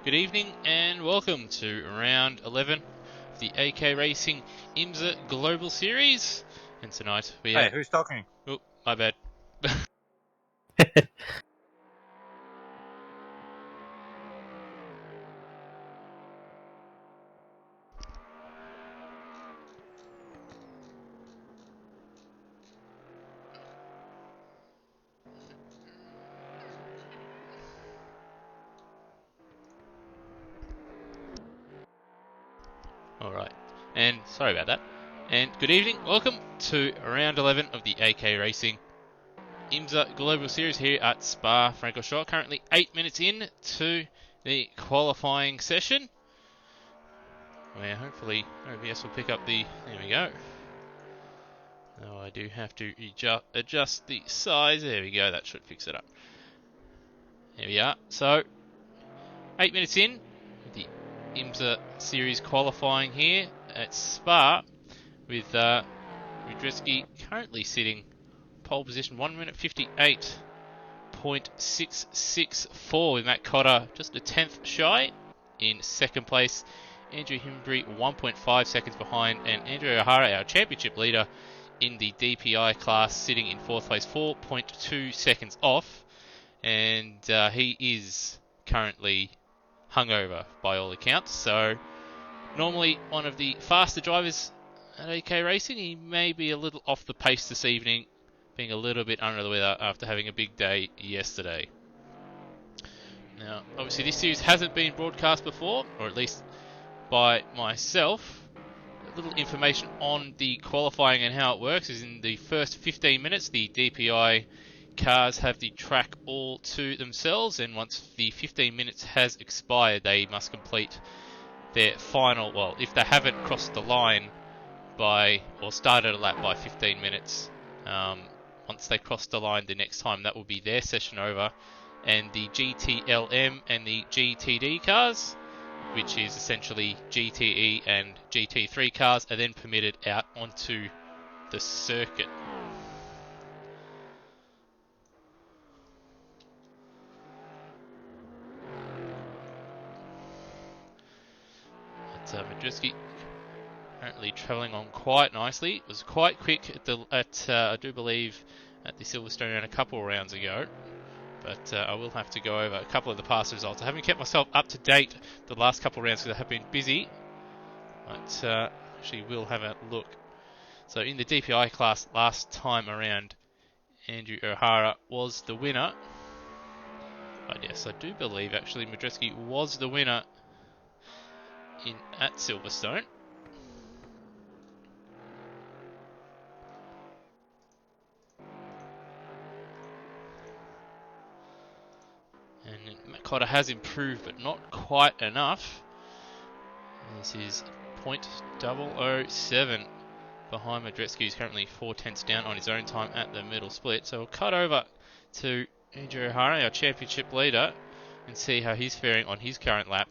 Good evening and welcome to round 11 of the AK Racing IMSA Global Series. And tonight we Hey, have... who's talking? Oh, my bad. Alright, and sorry about that. And good evening, welcome to round 11 of the AK Racing IMSA Global Series here at Spa-Francorchamps. Currently 8 minutes in to the qualifying session, where hopefully OBS will pick up the... There we go. Now I do have to adjust the size. There we go, that should fix it up. There we are. So, 8 minutes in with the IMSA Series qualifying here at Spa, with Rudreski currently sitting pole position 1 minute 58.664, with Matt Cotter just a tenth shy in second place. Andrew Himbry 1.5 seconds behind, and Andrew O'Hara, our championship leader in the DPI class, sitting in fourth place, 4.2 seconds off, and he is currently hungover by all accounts. So normally one of the faster drivers at AK Racing, he may be a little off the pace this evening, being a little bit under the weather after having a big day yesterday. Now, obviously this series hasn't been broadcast before, or at least by myself. A little information on the qualifying and how it works is in the first 15 minutes, the DPI cars have the track all to themselves, and once the 15 minutes has expired, they must complete their final, well, if they haven't crossed the line by, or started a lap by 15 minutes, once they cross the line the next time, that will be their session over. And the GTLM and the GTD cars, which is essentially GTE and GT3 cars, are then permitted out onto the circuit. Madriski currently travelling on quite nicely. It was quite quick at I do believe at the Silverstone a couple of rounds ago, but I will have to go over a couple of the past results. I haven't kept myself up to date the last couple of rounds because I have been busy, but actually will have a look. So in the DPI class last time around, Andrew O'Hara was the winner. But yes, I do believe actually Madriski was the winner at Silverstone. And Matt Cotter has improved, but not quite enough. This is .007 behind Madriski, who's currently 4 tenths down on his own time at the middle split. So we'll cut over to Andrew O'Hara, our championship leader, and see how he's faring on his current lap.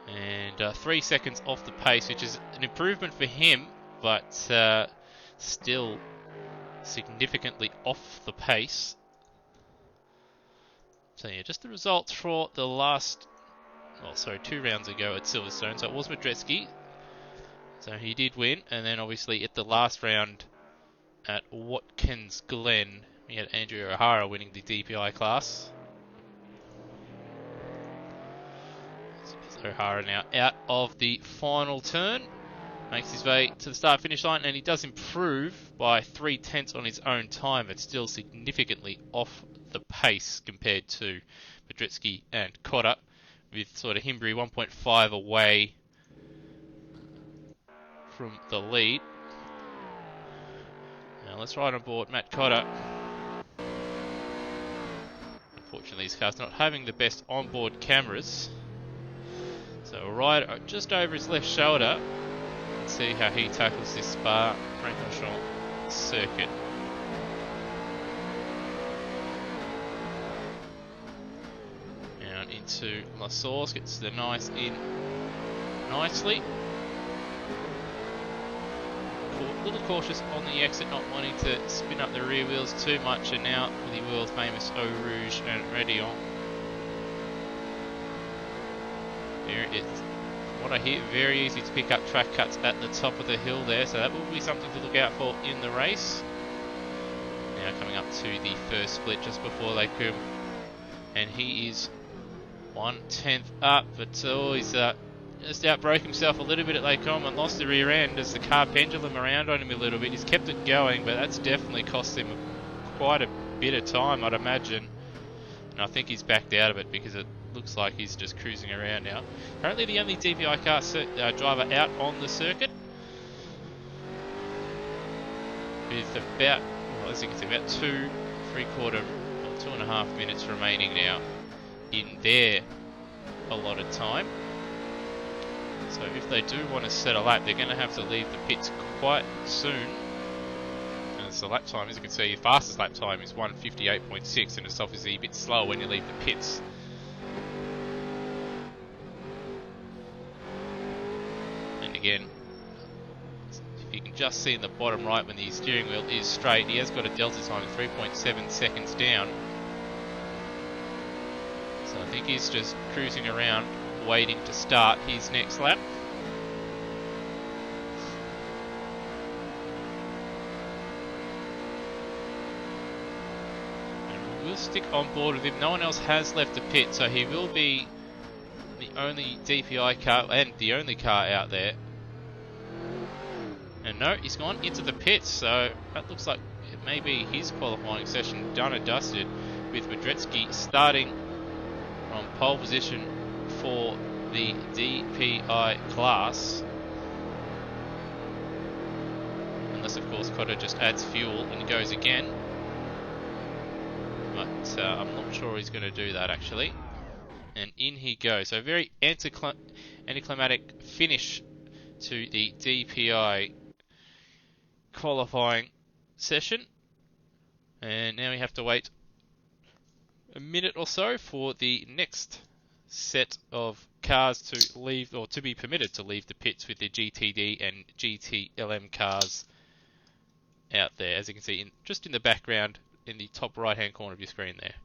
And 3 seconds off the pace, which is an improvement for him, but still significantly off the pace. So yeah, just the results for the last, 2 rounds ago at Silverstone. So it was Madriski, so he did win, and then obviously at the last round at Watkins Glen, we had Andrew O'Hara winning the DPI class. O'Hara now out of the final turn, makes his way to the start-finish line, and he does improve by 3 tenths on his own time, but still significantly off the pace compared to Madriski and Cotter, with sort of Himbry 1.5 away from the lead. Now let's ride on board Matt Cotter. Unfortunately, this car's not having the best onboard cameras, so we'll ride just over his left shoulder and see how he tackles this Spa-Francorchamps circuit. Down into La Source, gets the nice in nicely. Caught a little cautious on the exit, not wanting to spin up the rear wheels too much, and now with the world famous Eau Rouge and Rédillon. There it is. From what I hear, very easy to pick up track cuts at the top of the hill there, so that will be something to look out for in the race. Now coming up to the first split just before Les Combes, and he is 1/10 up, but he's just outbroke himself a little bit at Les Combes and lost the rear end as the car pendulum around on him a little bit. He's kept it going, but that's definitely cost him quite a bit of time, I'd imagine. And I think he's backed out of it because it looks like he's just cruising around now. Currently the only DPI car driver out on the circuit, with about, well, as you can see, about 2.5 minutes remaining now in their allotted time. So if they do want to set a lap, they're going to have to leave the pits quite soon. And so lap time, as you can see, your fastest lap time is 1:58.6, and it's obviously a bit slower when you leave the pits. And again, if you can just see in the bottom right when the steering wheel is straight, he has got a delta time of 3.7 seconds down. So I think he's just cruising around, waiting to start his next lap. And we'll stick on board with him. No one else has left the pit, so he will be the only DPI car and the only car out there. And no, he's gone into the pits, so that looks like it may be his qualifying session done and dusted, with Madretsky starting from pole position for the DPI class. Unless, of course, Cotter just adds fuel and goes again. But I'm not sure he's going to do that, actually. And in he goes. So a very anticlimactic finish to the DPI qualifying session. And now we have to wait a minute or so for the next set of cars to leave, or to be permitted to leave the pits, with the GTD and GTLM cars out there, as you can see just in the background in the top right hand corner of your screen there.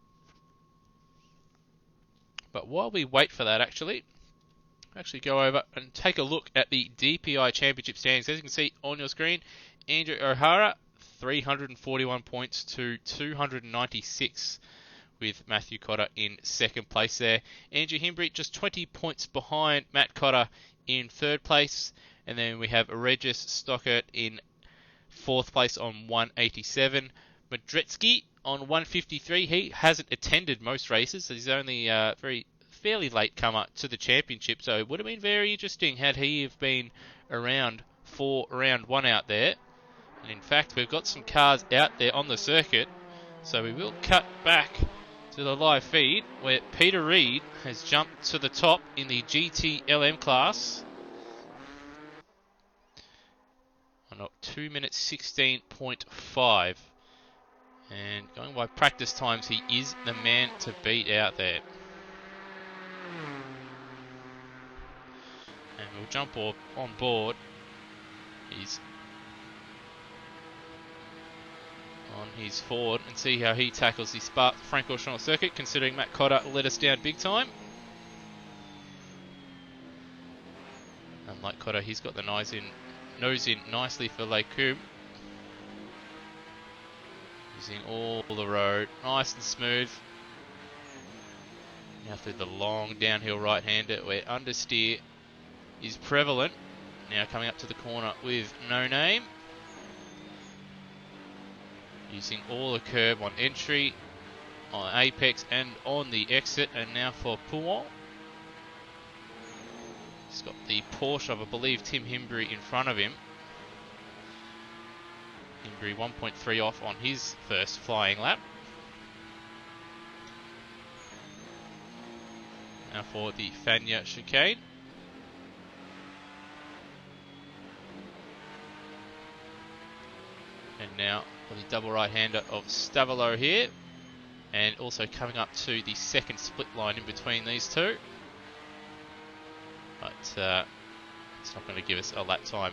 But while we wait for that, actually go over and take a look at the DPI Championship standings. As you can see on your screen, Andrew O'Hara 341 points to 296, with Matthew Cotter in second place there. Andrew Himbrey just 20 points behind Matt Cotter in third place. And then we have Regis Stockert in fourth place on 187. Madretsky on 153. He hasn't attended most races, so he's only fairly late comer to the championship. So it would have been very interesting had he have been around for round one out there. And in fact, we've got some cars out there on the circuit. So we will cut back to the live feed, where Peter Reid has jumped to the top in the GTLM class on 2 minutes 16.5, and going by practice times, he is the man to beat out there. And we'll jump on board. He's on his Ford and see how he tackles the Spa-Francorchamps circuit, considering Matt Cotter let us down big time. Unlike Cotter, he's got the nose in nicely for Les Combes. Using all the road, nice and smooth. Now through the long downhill right-hander where understeer is prevalent. Now coming up to the corner with No Name. Using all the curb on entry, on apex and on the exit. And now for Pouon. He's got the Porsche of, I believe, Tim Himbrey in front of him. Himbrey 1.3 off on his first flying lap. Now for the Fania chicane. And now for the double right-hander of Stavolo here. And also coming up to the second split line in between these two. But it's not going to give us a lap time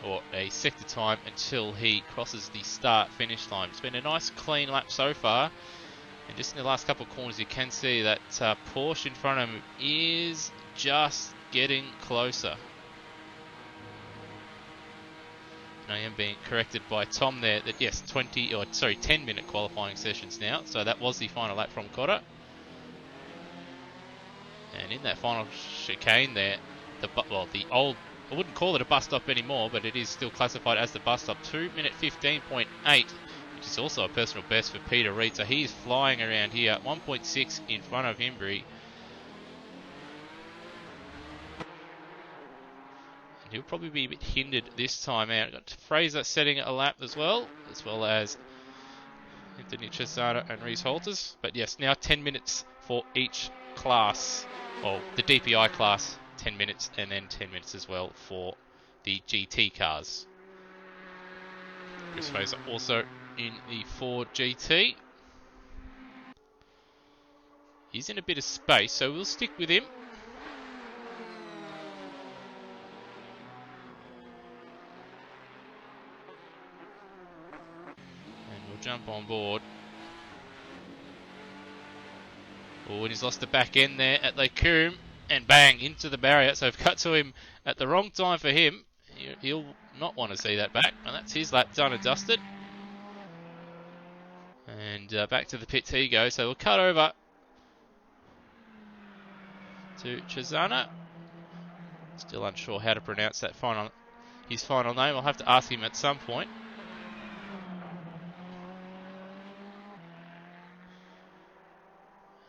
or a sector time until he crosses the start-finish line. It's been a nice clean lap so far. And just in the last couple of corners, you can see that Porsche in front of him is just getting closer. And I am being corrected by Tom there that yes, 10-minute qualifying sessions now. So that was the final lap from Cotter. And in that final chicane there, the old, I wouldn't call it a bus stop anymore, but it is still classified as the bus stop. 2-minute 15.8, which is also a personal best for Peter Reid. So he's flying around here, 1.6 in front of Himbry. And he'll probably be a bit hindered this time out. Got Fraser setting a lap as well as Anthony Cesana and Reese Holters. But yes, now 10 minutes for each class. Well, the DPI class, 10 minutes, and then 10 minutes as well for the GT cars. Chris Fraser also in the Ford GT. He's in a bit of space, so we'll stick with him. And we'll jump on board. Oh, and he's lost the back end there at Lecombe, and bang, into the barrier. So I've cut to him at the wrong time for him. He'll not want to see that back. And that's his lap done and dusted. And back to the pits he goes. So we'll cut over to Cesana. Still unsure how to pronounce his final name. I'll have to ask him at some point.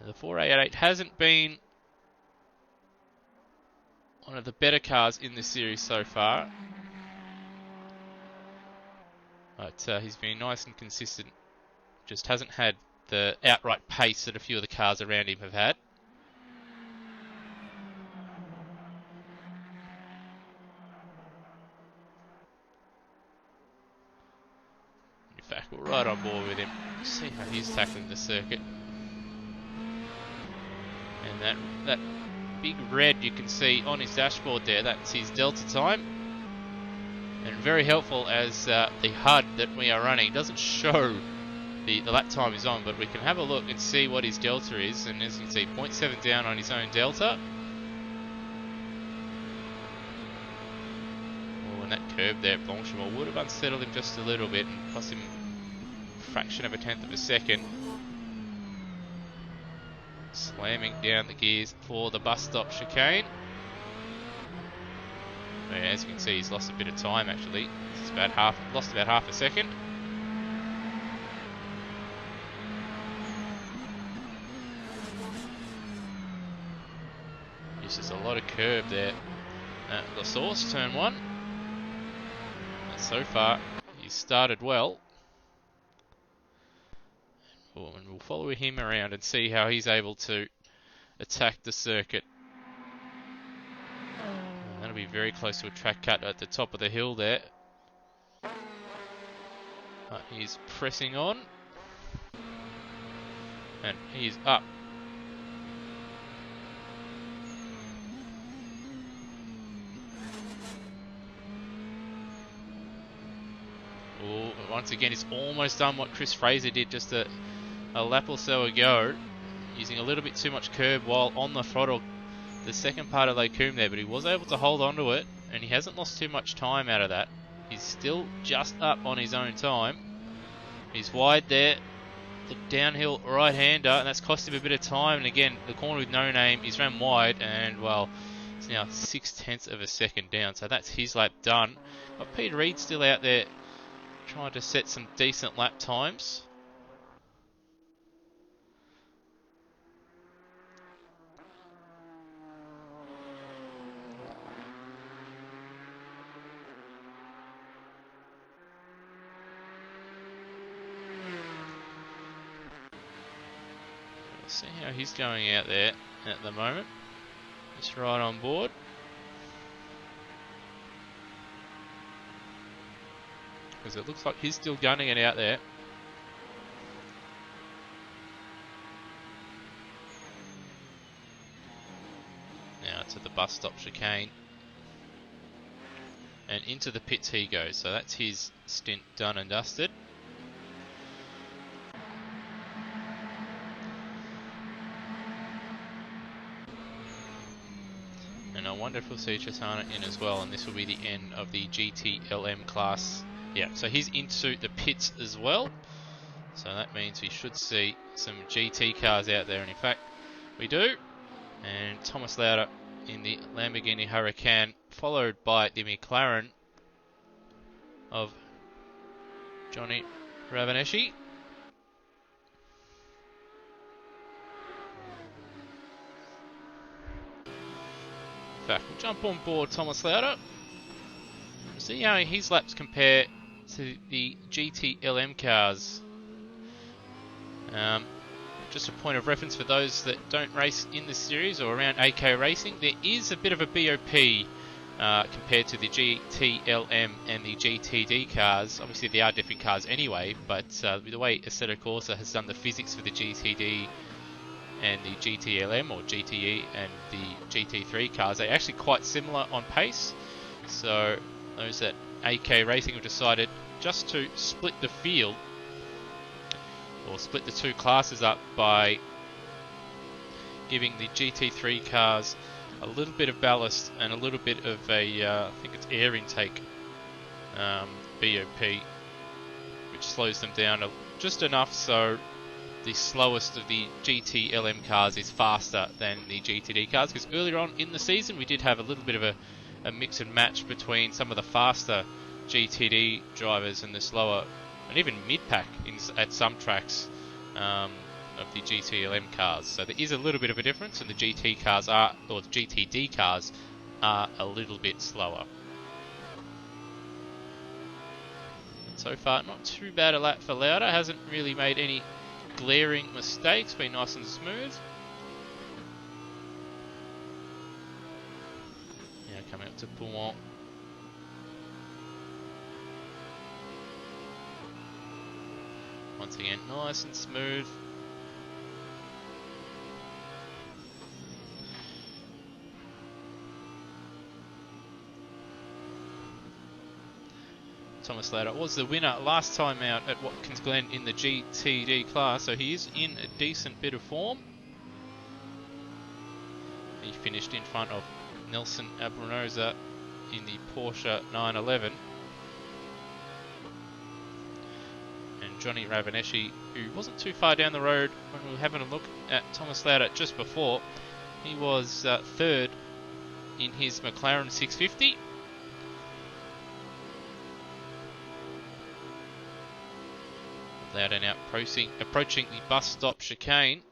The 488 hasn't been one of the better cars in this series so far. But he's been nice and consistent. Just hasn't had the outright pace that a few of the cars around him have had. In fact, we're right on board with him. See how he's tackling the circuit. And that big red you can see on his dashboard there, that's his delta time. And very helpful as the HUD that we are running doesn't show the lap time is on, but we can have a look and see what his delta is. And as you can see, 0.7 down on his own delta. Oh, and that curb there at Blanchimont would have unsettled him just a little bit and cost him a fraction of a tenth of a second. Slamming down the gears for the bus stop chicane. Yeah, as you can see, he's lost a bit of time actually. He's lost about half a second. Uses a lot of curb there at La Source, turn 1. And so far, he's started well. Oh, and we'll follow him around and see how he's able to attack the circuit. And that'll be very close to a track cut at the top of the hill there. But he's pressing on. And he's up. Oh, once again, he's almost done what Chris Fraser did just a lap or so ago, using a little bit too much curb while on the throttle the second part of Lecombe there, but he was able to hold on to it, and he hasn't lost too much time out of that. He's still just up on his own time. He's wide there, the downhill right-hander, and that's cost him a bit of time. And again, the corner with no name, he's ran wide, and well, it's now 0.6 of a second down, so that's his lap done. But Peter Reid's still out there trying to set some decent lap times. See how he's going out there at the moment. Just right on board. Because it looks like he's still gunning it out there. Now to the bus stop chicane. And into the pits he goes. So that's his stint done and dusted. And I wonder if we'll see Chisana in as well. And this will be the end of the GTLM class. Yeah, so he's into the pits as well. So that means we should see some GT cars out there. And in fact, we do. And Thomas Lauda in the Lamborghini Huracan, followed by the McLaren of Johnny Ravanesi. In fact, we'll jump on board Thomas Lauda. See how his laps compare to the GTLM cars. Just a point of reference for those that don't race in the series or around AK Racing, there is a bit of a BOP compared to the GTLM and the GTD cars. Obviously they are different cars anyway, but the way Assetto Corsa has done the physics for the GTD and the GTLM or GTE and the GT3 cars, they're actually quite similar on pace. So those at AK Racing have decided just to split the field or split the two classes up by giving the GT3 cars a little bit of ballast and a little bit of a, I think it's air intake BOP, which slows them down just enough so the slowest of the GTLM cars is faster than the GTD cars, because earlier on in the season we did have a little bit of a mix and match between some of the faster GTD drivers and the slower and even mid-pack at some tracks of the GTLM cars. So there is a little bit of a difference, and the GT cars are, or the GTD cars are a little bit slower. And so far, not too bad a lap for Lauda. Hasn't really made any glaring mistakes, been nice and smooth. Now coming up to Pouin. Once again, nice and smooth. Thomas Lauda was the winner last time out at Watkins Glen in the GTD class, so he is in a decent bit of form. He finished in front of Nelson Abrunozza in the Porsche 911. And Johnny Ravanesi, who wasn't too far down the road when we were having a look at Thomas Lauda just before. He was third in his McLaren 650. Lauda now approaching the bus stop chicane.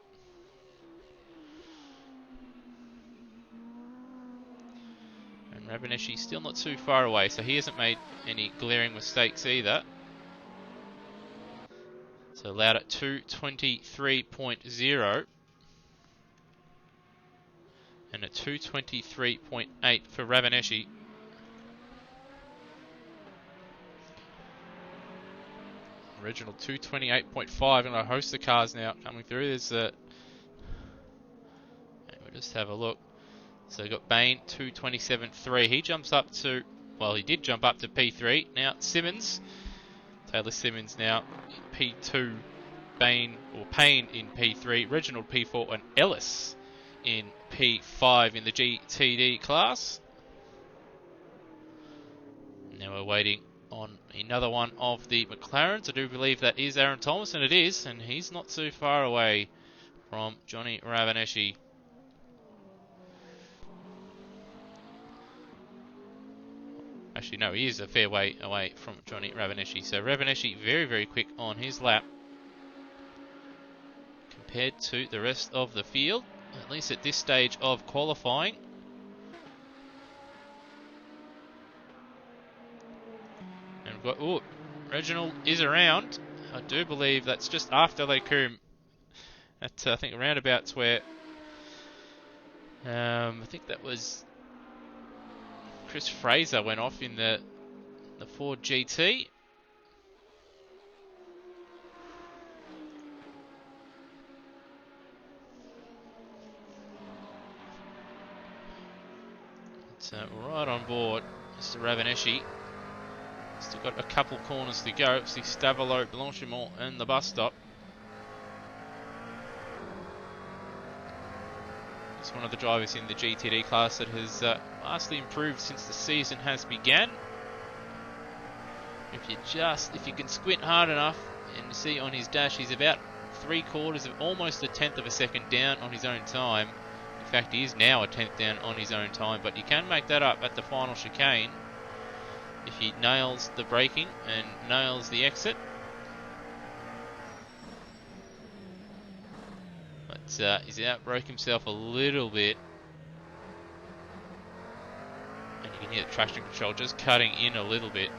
And Ravanesi still not too far away, so he hasn't made any glaring mistakes either. So Lauda 2:23.0 and a 2:23.8 for Ravanesi. Original 2:28.5, and a host of cars now coming through. There's we'll just have a look. So we've got Bain 2:27.3. He jumps up to, well, he did jump up to P3. Now Simmons, Taylor Simmons now in P2. Payne in P3, Reginald P4, and Ellis in P5 in the GTD class. Now we're waiting on another one of the McLarens. I do believe that is Aaron Thomas, and it is, and he's not too far away from Johnny Ravanesi. Actually, no, he is a fair way away from Johnny Ravanesi. So Ravanesi very, very quick on his lap compared to the rest of the field, at least at this stage of qualifying. And we've got, oh, Reginald is around. I do believe that's just after Lecombe. At I think roundabouts where I think that was Chris Fraser went off in the Ford GT. It's right on board Mr. Ravaneschi. Still got a couple corners to go. It's the Stavelot, Blanchimont and the bus stop. It's one of the drivers in the GTD class that has vastly improved since the season has begun. If you can squint hard enough and see on his dash, he's about 3/4 of almost a tenth of a second down on his own time. In fact, he is now a tenth down on his own time, but you can make that up at the final chicane if he nails the braking and nails the exit. But he's outbroke himself a little bit. And you can hear the traction control just cutting in a little bit.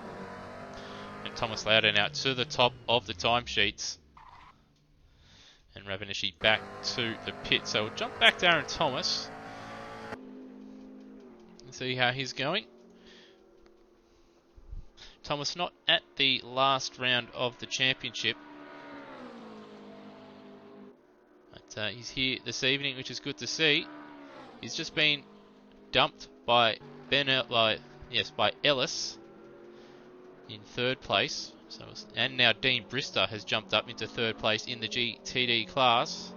And Thomas Lauder now to the top of the timesheets. And Ravaneschi back to the pit. So we'll jump back to Aaron Thomas and see how he's going. Thomas not at the last round of the championship. But he's here this evening, which is good to see. He's just been dumped by Ellis in third place. And now Dean Brister has jumped up into third place in the GTD class.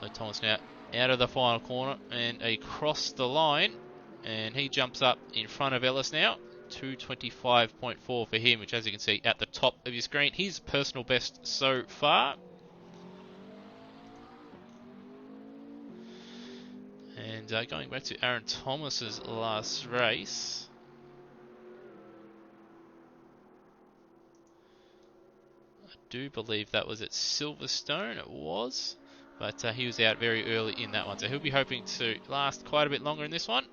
So Thomas now out of the final corner and across the line. And he jumps up in front of Ellis now. 2:25.4 for him, which, as you can see at the top of your screen, his personal best so far. And going back to Aaron Thomas's last race. I do believe that was at Silverstone. It was. But he was out very early in that one. So he'll be hoping to last quite a bit longer in this one.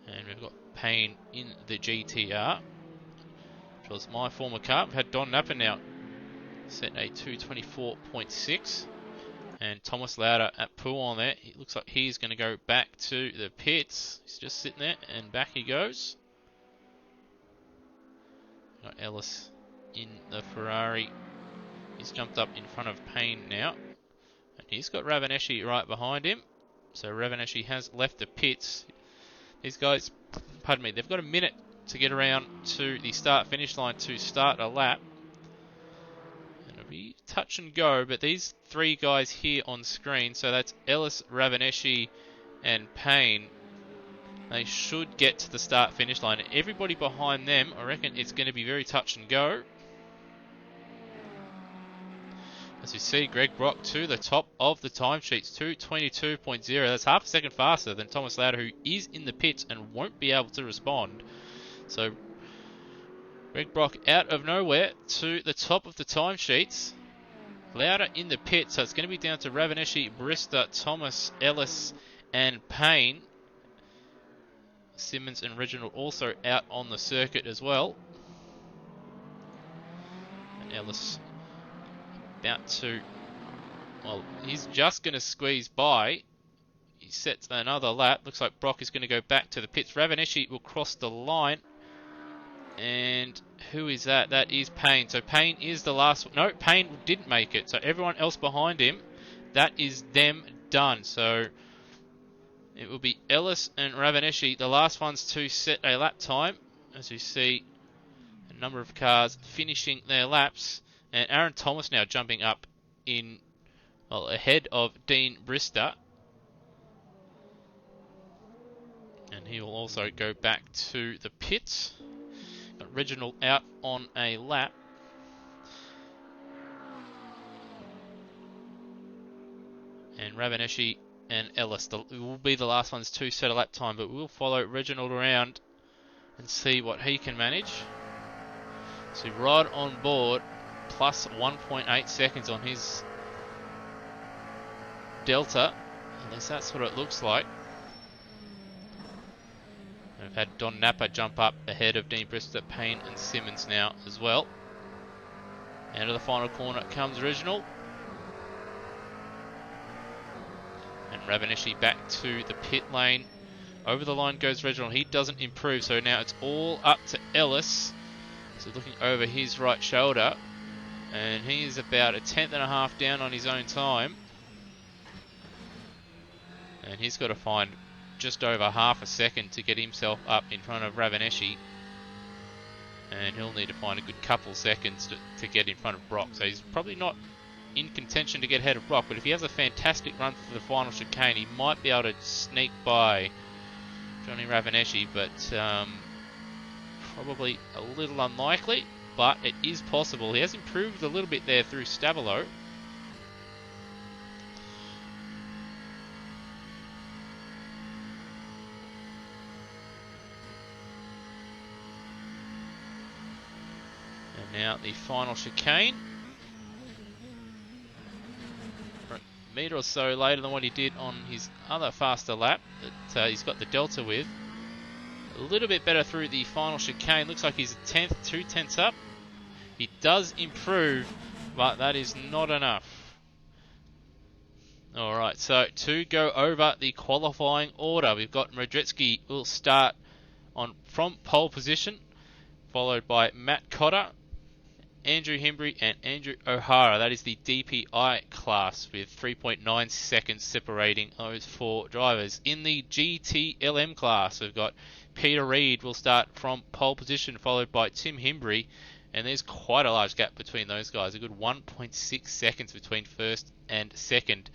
And we've got Payne in the GTR, which was my former car. We've had Don Napper now set a 2:24.6. And Thomas Lauder at Pouon there. It looks like he's going to go back to the pits. He's just sitting there and back he goes. Got Ellis in the Ferrari. He's jumped up in front of Payne now. And he's got Ravaneschi right behind him. So Ravaneschi has left the pits. These guys, pardon me, they've got a minute to get around to the start-finish line to start a lap. And it'll be touch and go, but these three guys here on screen, so that's Ellis, Ravaneschi, and Payne, they should get to the start-finish line. Everybody behind them, I reckon it's going to be very touch and go. As you see, Greg Brock to the top of the timesheets, 2:22.0. That's half a second faster than Thomas Lauder, who is in the pits and won't be able to respond. So, Greg Brock out of nowhere to the top of the timesheets. Lauder in the pit, so it's going to be down to Ravaneschi, Brister, Thomas, Ellis, and Payne. Simmons and Reginald also out on the circuit as well. And Ellis about to, well, he's just going to squeeze by. He sets another lap. Looks like Brock is going to go back to the pits. Ravaneschi will cross the line. And who is that? That is Payne. So Payne is the last one. No, Payne didn't make it. So everyone else behind him, that is them done. So it will be Ellis and Ravaneschi, the last ones to set a lap time. As you see, a number of cars finishing their laps. And Aaron Thomas now jumping up in, well, ahead of Dean Brister. And he will also go back to the pits. Got Reginald out on a lap. And Ravaneschi and Ellis will be the last ones to set a lap time, but we'll follow Reginald around and see what he can manage. So right on board, plus 1.8 seconds on his Delta. At least that's what it looks like. We've had Don Napper jump up ahead of Dean Brister, Payne and Simmons now as well. Out of the final corner comes Reginald. And Ravaneschi back to the pit lane. Over the line goes Reginald. He doesn't improve, so now it's all up to Ellis. So looking over his right shoulder. And he's about a tenth and a half down on his own time. And he's got to find just over half a second to get himself up in front of Ravaneschi. And he'll need to find a good couple seconds to get in front of Brock. So he's probably not in contention to get ahead of Brock, but if he has a fantastic run for the final chicane, he might be able to sneak by Johnny Ravaneschi, but probably a little unlikely, but it is possible. He has improved a little bit there through Stavilo. And now the final chicane. A metre or so later than what he did on his other faster lap that he's got the Delta with. A little bit better through the final chicane. Looks like he's a 10th, 2 tenths up. He does improve, but that is not enough. Alright, so to go over the qualifying order, we've got Modretski will start from pole position, followed by Matt Cotter, Andrew Himbry and Andrew O'Hara. That is the DPI class with 3.9 seconds separating those four drivers. In the GTLM class, we've got Peter Reid will start from pole position, followed by Tim Himbry, and there's quite a large gap between those guys, a good 1.6 seconds between first and second.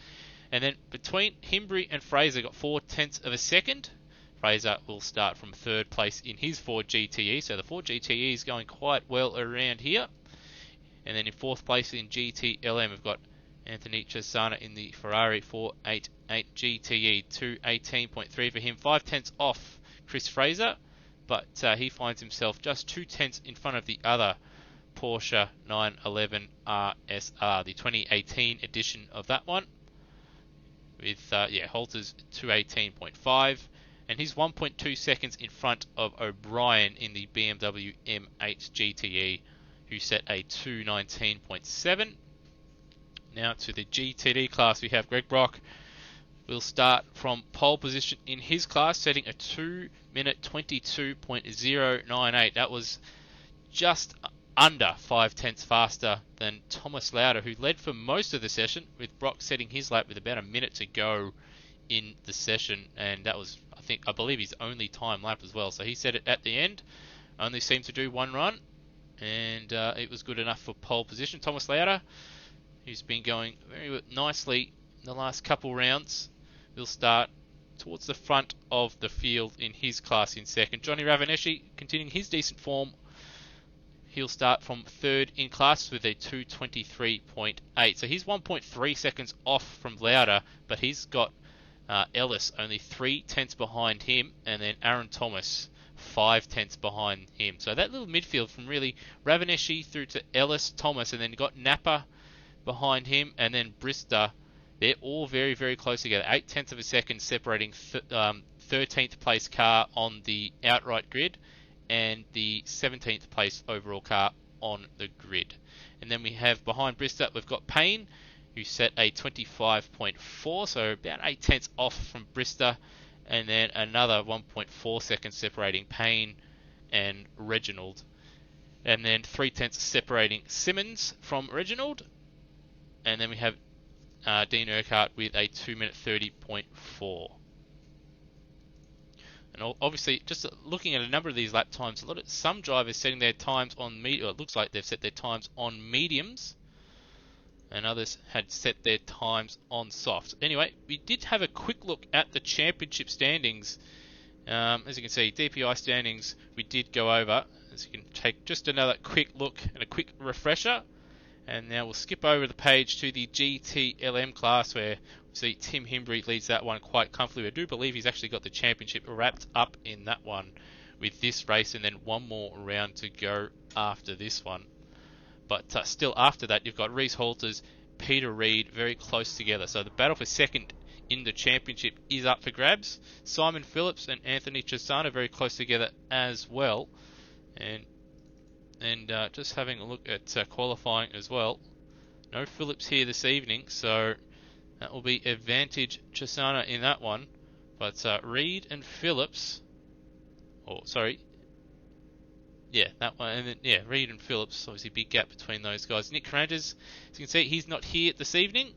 And then between Himbry and Fraser, got 4 tenths of a second. Fraser will start from third place in his Ford GTE, so the Ford GTE is going quite well around here. And then in fourth place in GTLM, we've got Anthony Cesana in the Ferrari 488 GTE, 218.3 for him, 5 tenths off Chris Fraser, but he finds himself just 2 tenths in front of the other Porsche 911 RSR, the 2018 edition of that one, with Holter's 218.5, and he's 1.2 seconds in front of O'Brien in the BMW M8 GTE, who set a 219.7. Now to the GTD class, we have Greg Brock will start from pole position in his class, setting a 2 minute 22.098. That was just under 5 tenths faster than Thomas Lauder, who led for most of the session, with Brock setting his lap with about a minute to go in the session, and that was, I believe his only time lap as well. So he set it at the end, only seemed to do one run, and it was good enough for pole position. Thomas Lauder, who's been going very nicely in the last couple rounds, will start towards the front of the field in his class in second. Johnny Ravaneschi continuing his decent form. He'll start from third in class with a 223.8. So he's 1.3 seconds off from Lauder, but he's got Ellis only 3 tenths behind him, and then Aaron Thomas 5 tenths behind him. So that little midfield from really Ravaneschi through to Ellis, Thomas, and then you got Napa behind him, and then Brister. They're all very, very close together. 8 tenths of a second separating 13th place car on the outright grid and the 17th place overall car on the grid. And then we have behind Brister, we've got Payne, who set a 25.4, so about 8 tenths off from Brister, and then another 1.4 seconds separating Payne and Reginald. And then 3 tenths separating Simmons from Reginald. And then we have Dean Urquhart with a 2 minute 30.4. And obviously, just looking at a number of these lap times, some drivers setting their times on medium. It looks like they've set their times on mediums, and others had set their times on softs. Anyway, we did have a quick look at the championship standings. As you can see, DPI standings we did go over. As you can take just another quick look and a quick refresher. And now we'll skip over the page to the GTLM class, where we see Tim Himbry leads that one quite comfortably. I do believe he's actually got the championship wrapped up in that one with this race, and then one more round to go after this one. But still after that, you've got Reese Halters, Peter Reid very close together. So the battle for second in the championship is up for grabs. Simon Phillips and Anthony Cesana very close together as well. And just having a look at qualifying as well. No Phillips here this evening, so that will be advantage Cesana in that one. But Reid and Phillips, that one, and then Reid and Phillips, obviously big gap between those guys. Nick Carrantas, as you can see, he's not here this evening,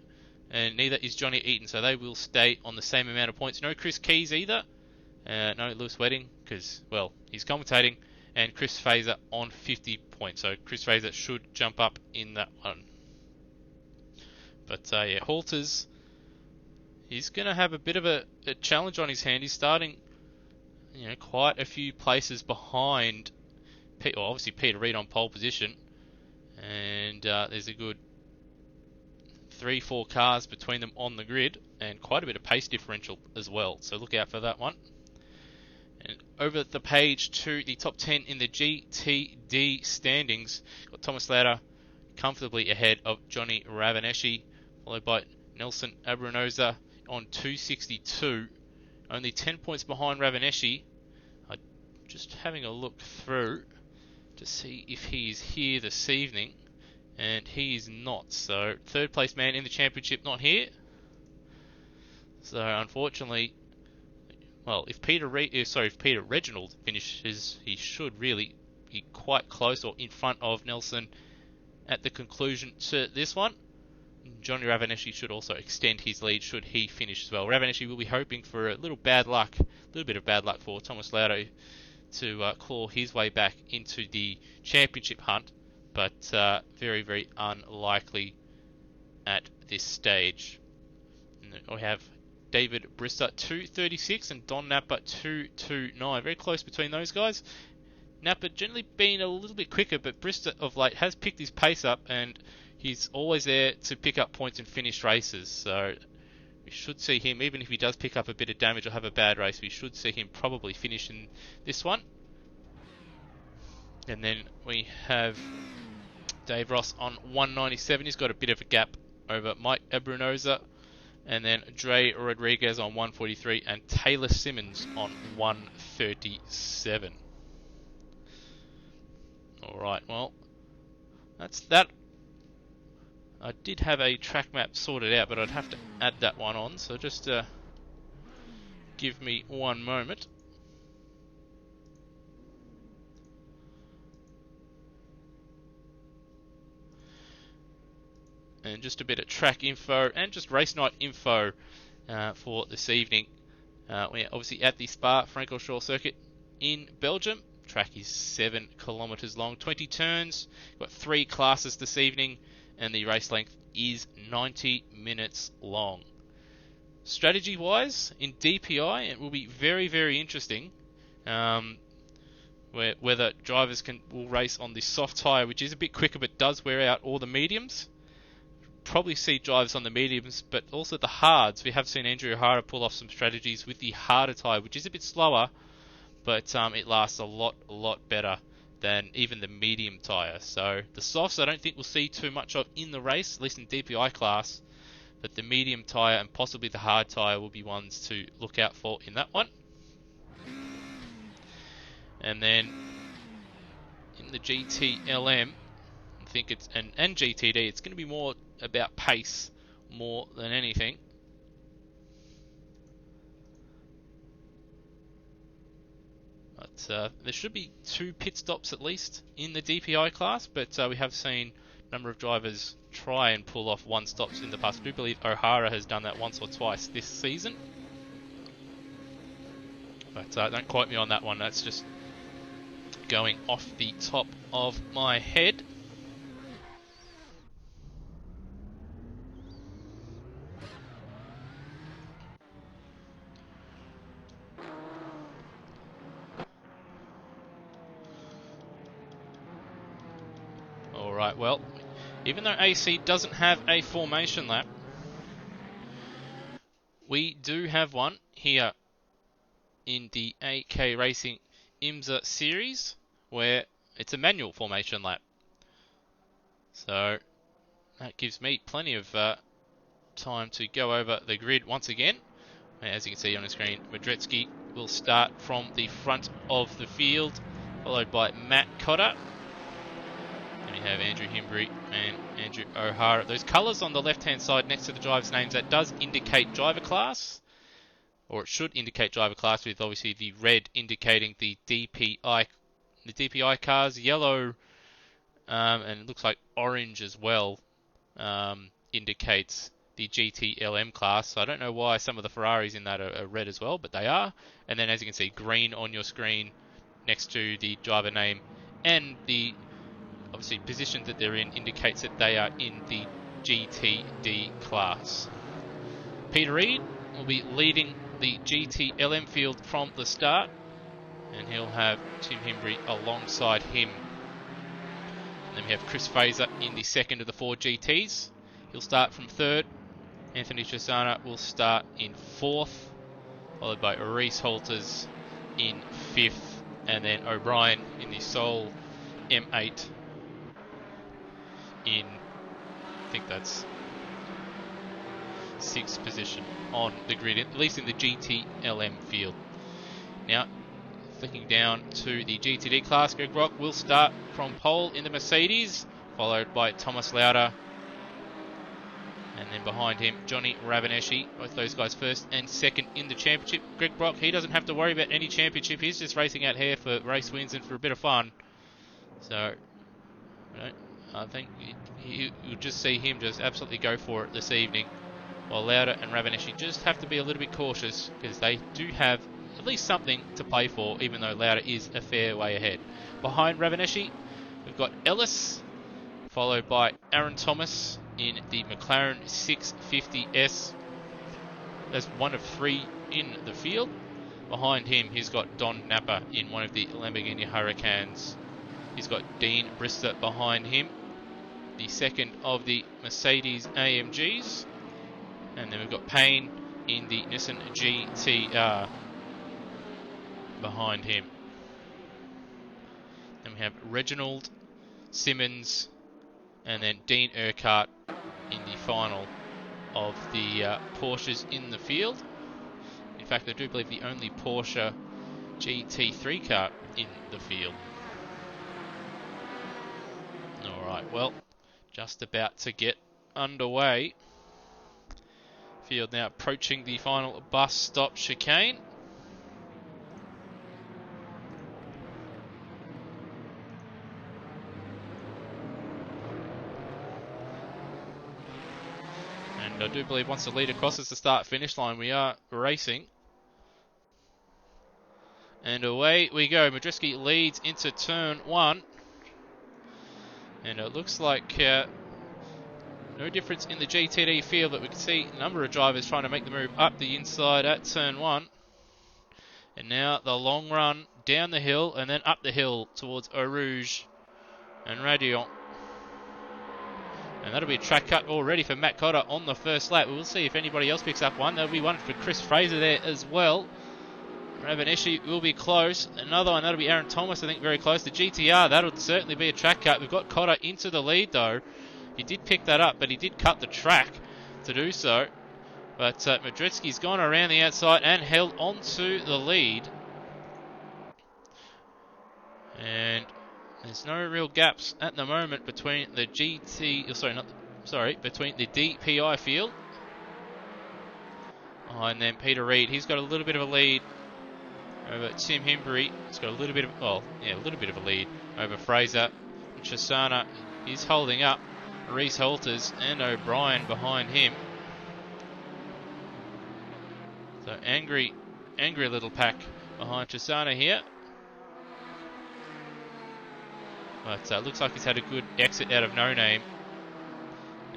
and neither is Johnny Eaton, so they will stay on the same amount of points. No Chris Keys either. No Lewis Wedding, because, well, he's commentating, and Chris Fraser on 50 points. So Chris Fraser should jump up in that one. But yeah, Halters, he's going to have a bit of a challenge on his hand. He's starting, quite a few places behind, obviously Peter Reid on pole position, and there's a good 3-4 cars between them on the grid, and quite a bit of pace differential as well. So look out for that one. And over the page to the top 10 in the GTD standings, got Thomas Lauder comfortably ahead of Johnny Ravaneschi, followed by Nelson Abranoza on 262, only 10 points behind Ravaneschi. Just having a look through to see if he is here this evening, and he is not. So third place man in the championship not here. So unfortunately, well, if Peter Reginald finishes, he should really be quite close or in front of Nelson at the conclusion to this one. Johnny Ravaneschi should also extend his lead should he finish as well. Ravaneschi will be hoping for a little bit of bad luck for Thomas Lauder to claw his way back into the championship hunt, but very, very unlikely at this stage. And we have David Brister 236 and Don Napa 229. Very close between those guys. Napa generally been a little bit quicker, but Brister of late has picked his pace up, and he's always there to pick up points and finish races. So we should see him, even if he does pick up a bit of damage or have a bad race, we should see him probably finish in this one. And then we have Dave Ross on 197. He's got a bit of a gap over Mike Abranoza. And then Dre Rodriguez on 143 and Taylor Simmons on 137. Alright, well, that's that. I did have a track map sorted out, but I'd have to add that one on, so just give me one moment. And just a bit of track info and just race night info for this evening. We're obviously at the Spa-Francorchamps circuit in Belgium. Track is 7 kilometres long, 20 turns. Got 3 classes this evening, and the race length is 90 minutes long. Strategy-wise, in DPI, it will be very, very interesting. Whether drivers will race on the soft tyre, which is a bit quicker but does wear out all the mediums. Probably see drivers on the mediums, but also the hards. We have seen Andrew O'Hara pull off some strategies with the harder tyre, which is a bit slower, but it lasts a lot better than even the medium tyre. So the softs I don't think we'll see too much of in the race, at least in DPI class, but the medium tyre and possibly the hard tyre will be ones to look out for in that one. And then in the GTLM, I think it's and GTD, it's going to be more about pace more than anything. But there should be 2 pit stops at least in the DPI class, but we have seen a number of drivers try and pull off 1 stops in the past. I do believe O'Hara has done that once or twice this season. But don't quote me on that one, that's just going off the top of my head. Alright, well, even though AC doesn't have a formation lap, we do have one here in the AK Racing IMSA series where it's a manual formation lap. So that gives me plenty of time to go over the grid once again. As you can see on the screen, Madretsky will start from the front of the field, followed by Matt Cotter. And we have Andrew Himbry and Andrew O'Hara. Those colours on the left-hand side next to the drivers' names, that does indicate driver class, or it should indicate driver class, with obviously the red indicating the DPI cars, yellow, and it looks like orange as well, indicates the GTLM class. So I don't know why some of the Ferraris in that are red as well, but they are. And then as you can see, green on your screen next to the driver name, and the obviously position that they're in indicates that they are in the GTD class. Peter Reid will be leading the GTLM field from the start, and he'll have Tim Hembry alongside him. And then we have Chris Fraser in the second of the 4 GTs. He'll start from third. Anthony Chisana will start in fourth, followed by Reese Holters in fifth, and then O'Brien in the sole M8 in, I think that's 6th position on the grid, at least in the GTLM field. Now, flicking down to the GTD class, Greg Rock will start from pole in the Mercedes, followed by Thomas Lauda, and then behind him, Johnny Ravanesi. Both those guys first and second in the championship. Greg Brock, he doesn't have to worry about any championship. He's just racing out here for race wins and for a bit of fun. So, I think you'll just see him just absolutely go for it this evening. While Lauda and Ravanesi just have to be a little bit cautious, because they do have at least something to play for, even though Lauda is a fair way ahead. Behind Ravanesi, we've got Ellis, followed by Aaron Thomas in the McLaren 650S. That's one of 3 in the field. Behind him, he's got Don Napa in one of the Lamborghini Hurricanes. He's got Dean Brister behind him, the second of the Mercedes AMGs. And then we've got Payne in the Nissan GTR behind him. Then we have Reginald, Simmons, and then Dean Urquhart in the final of the Porsches in the field. In fact, I do believe the only Porsche GT3 car in the field. Alright, well, just about to get underway. Field now approaching the final bus stop chicane. And I do believe once the leader crosses the start-finish line, we are racing. And away we go. Madriski leads into turn 1. And it looks like no difference in the GTD field, but we can see a number of drivers trying to make the move up the inside at turn 1. And now the long run down the hill and then up the hill towards Eau Rouge and Radion. And that'll be a track cut already for Matt Cotter on the first lap. We'll see if anybody else picks up one. There'll be one for Chris Fraser there as well. Ravanesi will be close. Another one, that'll be Aaron Thomas, I think, very close. The GTR, that'll certainly be a track cut. We've got Cotter into the lead, though. He did pick that up, but he did cut the track to do so. But Madridsky's gone around the outside and held onto the lead. And there's no real gaps at the moment between the between the DPI field. And then Peter Reid, he's got a little bit of a lead over Tim Hembry. He's got a little bit of a lead over Fraser. Chisana is holding up. Reese Holters and O'Brien behind him. So angry little pack behind Chisana here. But looks like he's had a good exit out of No Name.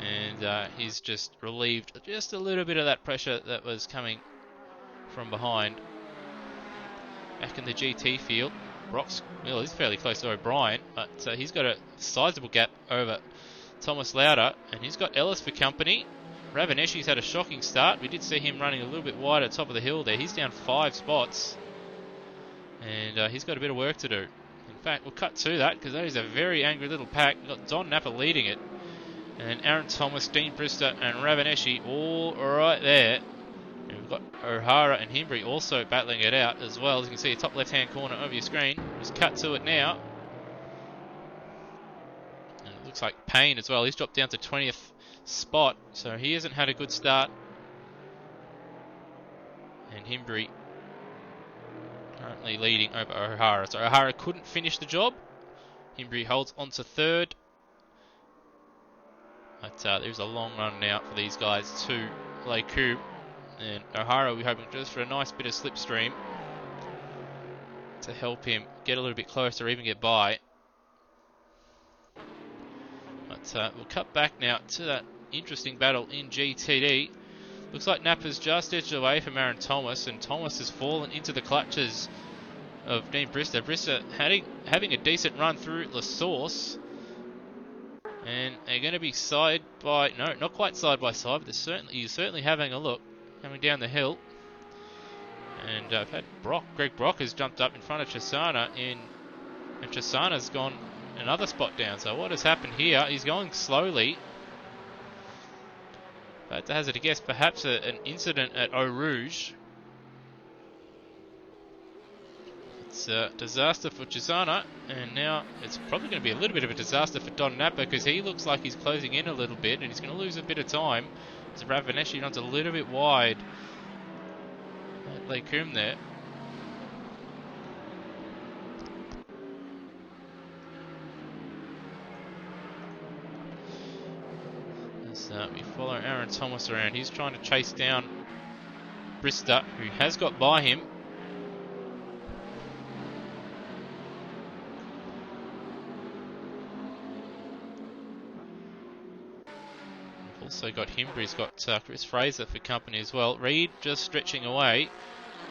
And he's just relieved just a little bit of that pressure that was coming from behind. Back in the GT field, Brock's, well, he's fairly close to O'Brien, but he's got a sizable gap over Thomas Lauda, and he's got Ellis for company. Ravanesi's had a shocking start. We did see him running a little bit wide at top of the hill there. He's down 5 spots, and he's got a bit of work to do. In fact, we'll cut to that because that is a very angry little pack. We've got Don Napa leading it, and Aaron Thomas, Dean Brister, and Ravanesi all right there. And we've got O'Hara and Hembry also battling it out as well. As you can see, the top left-hand corner of your screen. Just cut to it now. And it looks like Payne as well. He's dropped down to 20th spot, so he hasn't had a good start. And Hembry currently leading over O'Hara. So O'Hara couldn't finish the job. Hembry holds on to third. But there's a long run now for these guys to Leku, and O'Hara will be hoping just for a nice bit of slipstream to help him get a little bit closer or even get by. But we'll cut back now to that interesting battle in GTD. Looks like Napa's just edged away from Aaron Thomas, and Thomas has fallen into the clutches of Dean Brister. Brister having a decent run through La Source, and they're going to be side by, no, not quite side by side, but he's certainly having a look, coming down the hill. And I've had Greg Brock has jumped up in front of Chisana, and Chisana's gone another spot down. So what has happened here? He's going slowly. But to hazard a guess, perhaps an incident at Eau Rouge. It's a disaster for Chisana, and now it's probably going to be a little bit of a disaster for Don Napa, because he looks like he's closing in a little bit, and he's going to lose a bit of time. So Ravaneshi runs a little bit wide at Lekum there. We follow Aaron Thomas around. He's trying to chase down Brister, who has got by him. We've also got Himbry's got Chris Fraser for company as well. Reed just stretching away,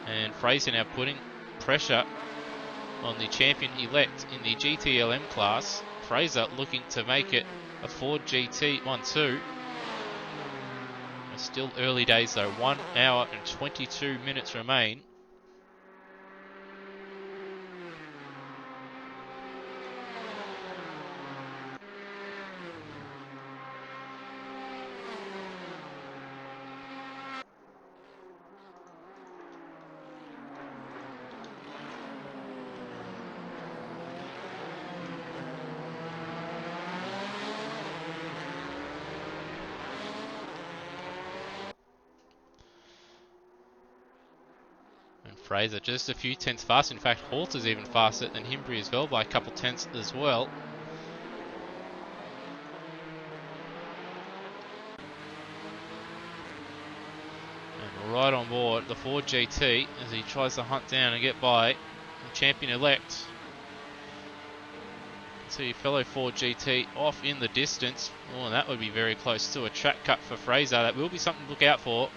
and Fraser now putting pressure on the champion-elect in the GTLM class. Fraser looking to make it a Ford GT 1-2. Still early days though. 1 hour and 22 minutes remain. Fraser just a few tenths faster. In fact, Halter's even faster than Himbry as well by a couple tenths as well. And right on board the Ford GT as he tries to hunt down and get by the champion-elect. See fellow Ford GT off in the distance. Oh, that would be very close to a track cut for Fraser. That will be something to look out for.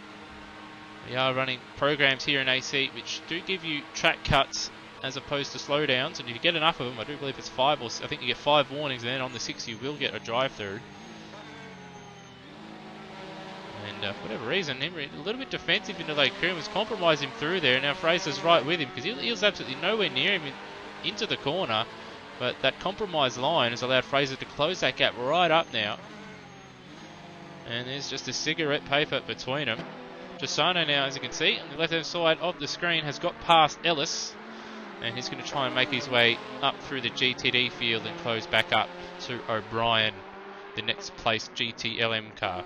We are running programs here in AC which do give you track cuts as opposed to slowdowns, and if you get enough of them, I do believe it's 5, or I think you get 5 warnings, and then on the 6 you will get a drive-through. And for whatever reason, Henry a little bit defensive into Lekum, was compromising through there. Now Fraser's right with him, because he was absolutely nowhere near him into the corner, but that compromised line has allowed Fraser to close that gap right up now. And there's just a cigarette paper between them. Chisana now, as you can see, on the left-hand side of the screen, has got past Ellis, and he's going to try and make his way up through the GTD field and close back up to O'Brien, the next place GTLM car.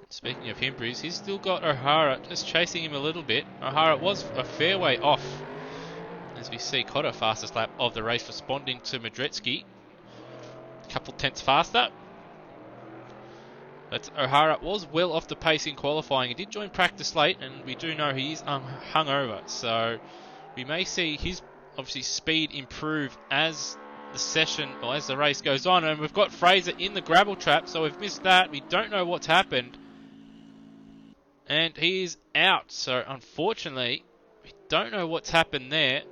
Speaking of Himbries, he's still got O'Hara just chasing him a little bit. O'Hara was a fair way off, as we see Cotter, fastest lap of the race, responding to Madretsky. A couple tenths faster. But O'Hara was well off the pace in qualifying. He did join practice late, and we do know he is hungover. So we may see his obviously speed improve as the session or as the race goes on. And we've got Fraser in the gravel trap, so we've missed that. We don't know what's happened. And he is out. So unfortunately, we don't know what's happened there.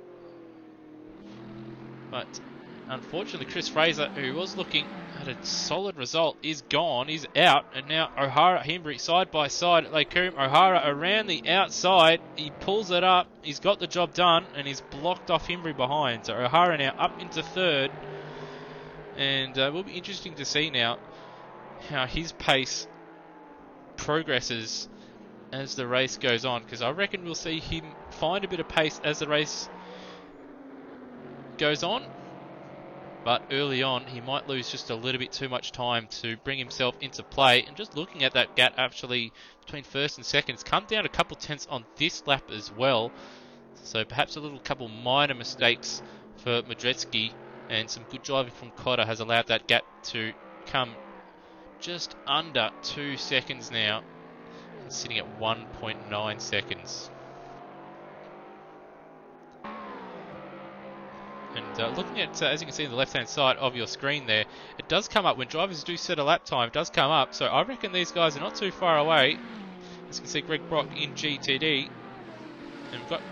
But unfortunately, Chris Fraser, who was looking at a solid result, is gone. He's out. And now O'Hara, Himbry, side by side at Lekum. O'Hara around the outside. He pulls it up. He's got the job done. And he's blocked off Himbry behind. So O'Hara now up into third. And it will be interesting to see now how his pace progresses as the race goes on. Because I reckon we'll see him find a bit of pace as the race goes on, but early on he might lose just a little bit too much time to bring himself into play. And just looking at that gap actually between first and second, it's come down a couple tenths on this lap as well. So perhaps a little couple minor mistakes for Madrecki, and some good driving from Cotter has allowed that gap to come just under 2 seconds now. It's sitting at 1.9 seconds. And looking at, as you can see on the left-hand side of your screen there, it does come up when drivers do set a lap time. It does come up, so I reckon these guys are not too far away. As you can see, Greg Brock in GTD, and we've got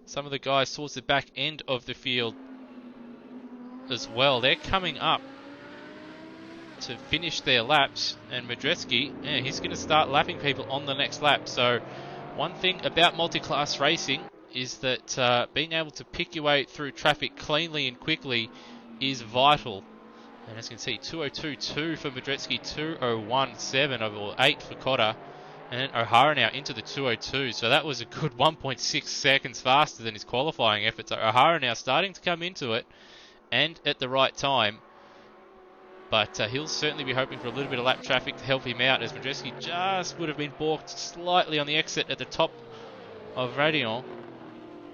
some of the guys towards the back end of the field as well. They're coming up to finish their laps, and Madrecki, yeah, he's going to start lapping people on the next lap. So one thing about multi-class racing is that being able to pick your way through traffic cleanly and quickly is vital. And as you can see, 2:02.2 for Madrecki, 2:01.7 or 8 for Cotter, and O'Hara now into the 2:02. So that was a good 1.6 seconds faster than his qualifying effort. So O'Hara now starting to come into it, and at the right time. But he'll certainly be hoping for a little bit of lap traffic to help him out, as Madrecki just would have been balked slightly on the exit at the top of Radion,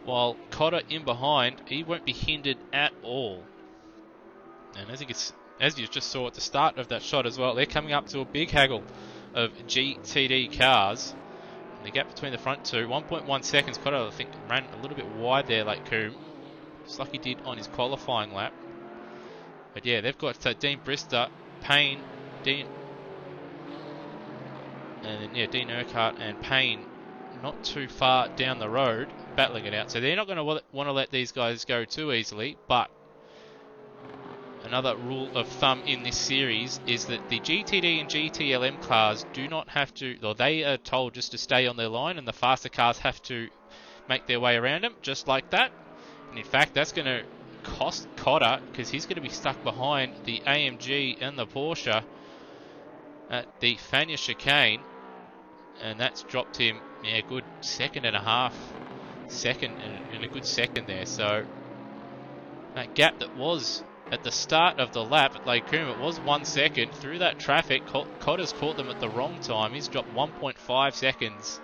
while Cotter in behind, he won't be hindered at all. And as you just saw at the start of that shot as well, they're coming up to a big haggle of GTD cars. And the gap between the front two, 1.1 seconds. Cotter, I think, ran a little bit wide there, like Coombe, just like he did on his qualifying lap. But yeah, they've got Dean Brister, Payne, Dean Urquhart and Payne not too far down the road, battling it out. So they're not going to want to let these guys go too easily. But another rule of thumb in this series is that the GTD and GTLM cars do not have to, or they are told just to stay on their line, and the faster cars have to make their way around them, just like that. And in fact, that's going to cost Cotter, because he's going to be stuck behind the AMG and the Porsche at the Fania chicane, and that's dropped him a good second and a good second there. So that gap that was at the start of the lap at Lake Coombe, it was 1 second. Through that traffic, Cotter's caught them at the wrong time. He's dropped 1.5 seconds.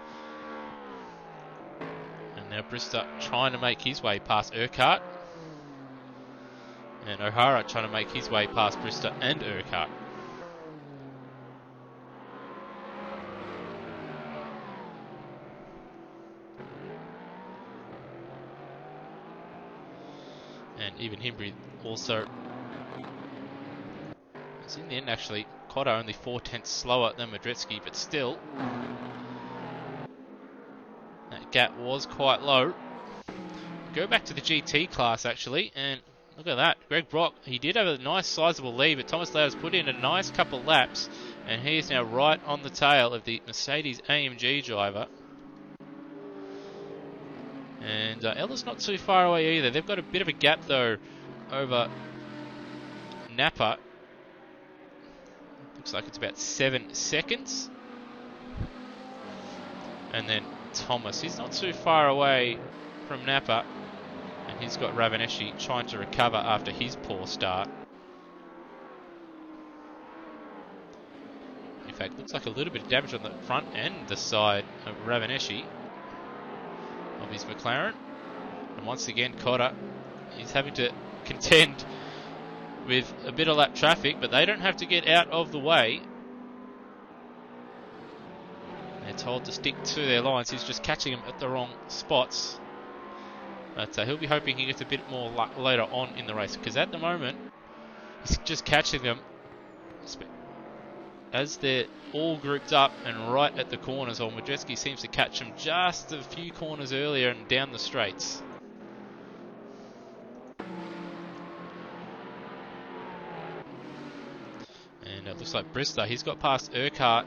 And now Brister trying to make his way past Urquhart. And O'Hara trying to make his way past Brister and Urquhart. And even Himbry also. It's in the end actually, Cotter only 4/10 slower than Madrecki, but still that gap was quite low. Go back to the GT class actually, and look at that. Greg Brock, he did have a nice sizable lead, but Thomas Lauder's put in a nice couple laps, and he is now right on the tail of the Mercedes AMG driver. And Ella's not too far away either. They've got a bit of a gap though over Napa. Looks like it's about 7 seconds. And then Thomas, he's not too far away from Napa. And he's got Ravaneschi trying to recover after his poor start. In fact, looks like a little bit of damage on the front and the side of Ravaneschi of his McLaren. And once again, Cotter is having to contend with a bit of lap traffic, but they don't have to get out of the way. They're told to stick to their lines. He's just catching them at the wrong spots. But he'll be hoping he gets a bit more luck later on in the race, because at the moment, he's just catching them as they're all grouped up and right at the corners, while Madrecki seems to catch them just a few corners earlier and down the straights. And it looks like Brister, he's got past Urquhart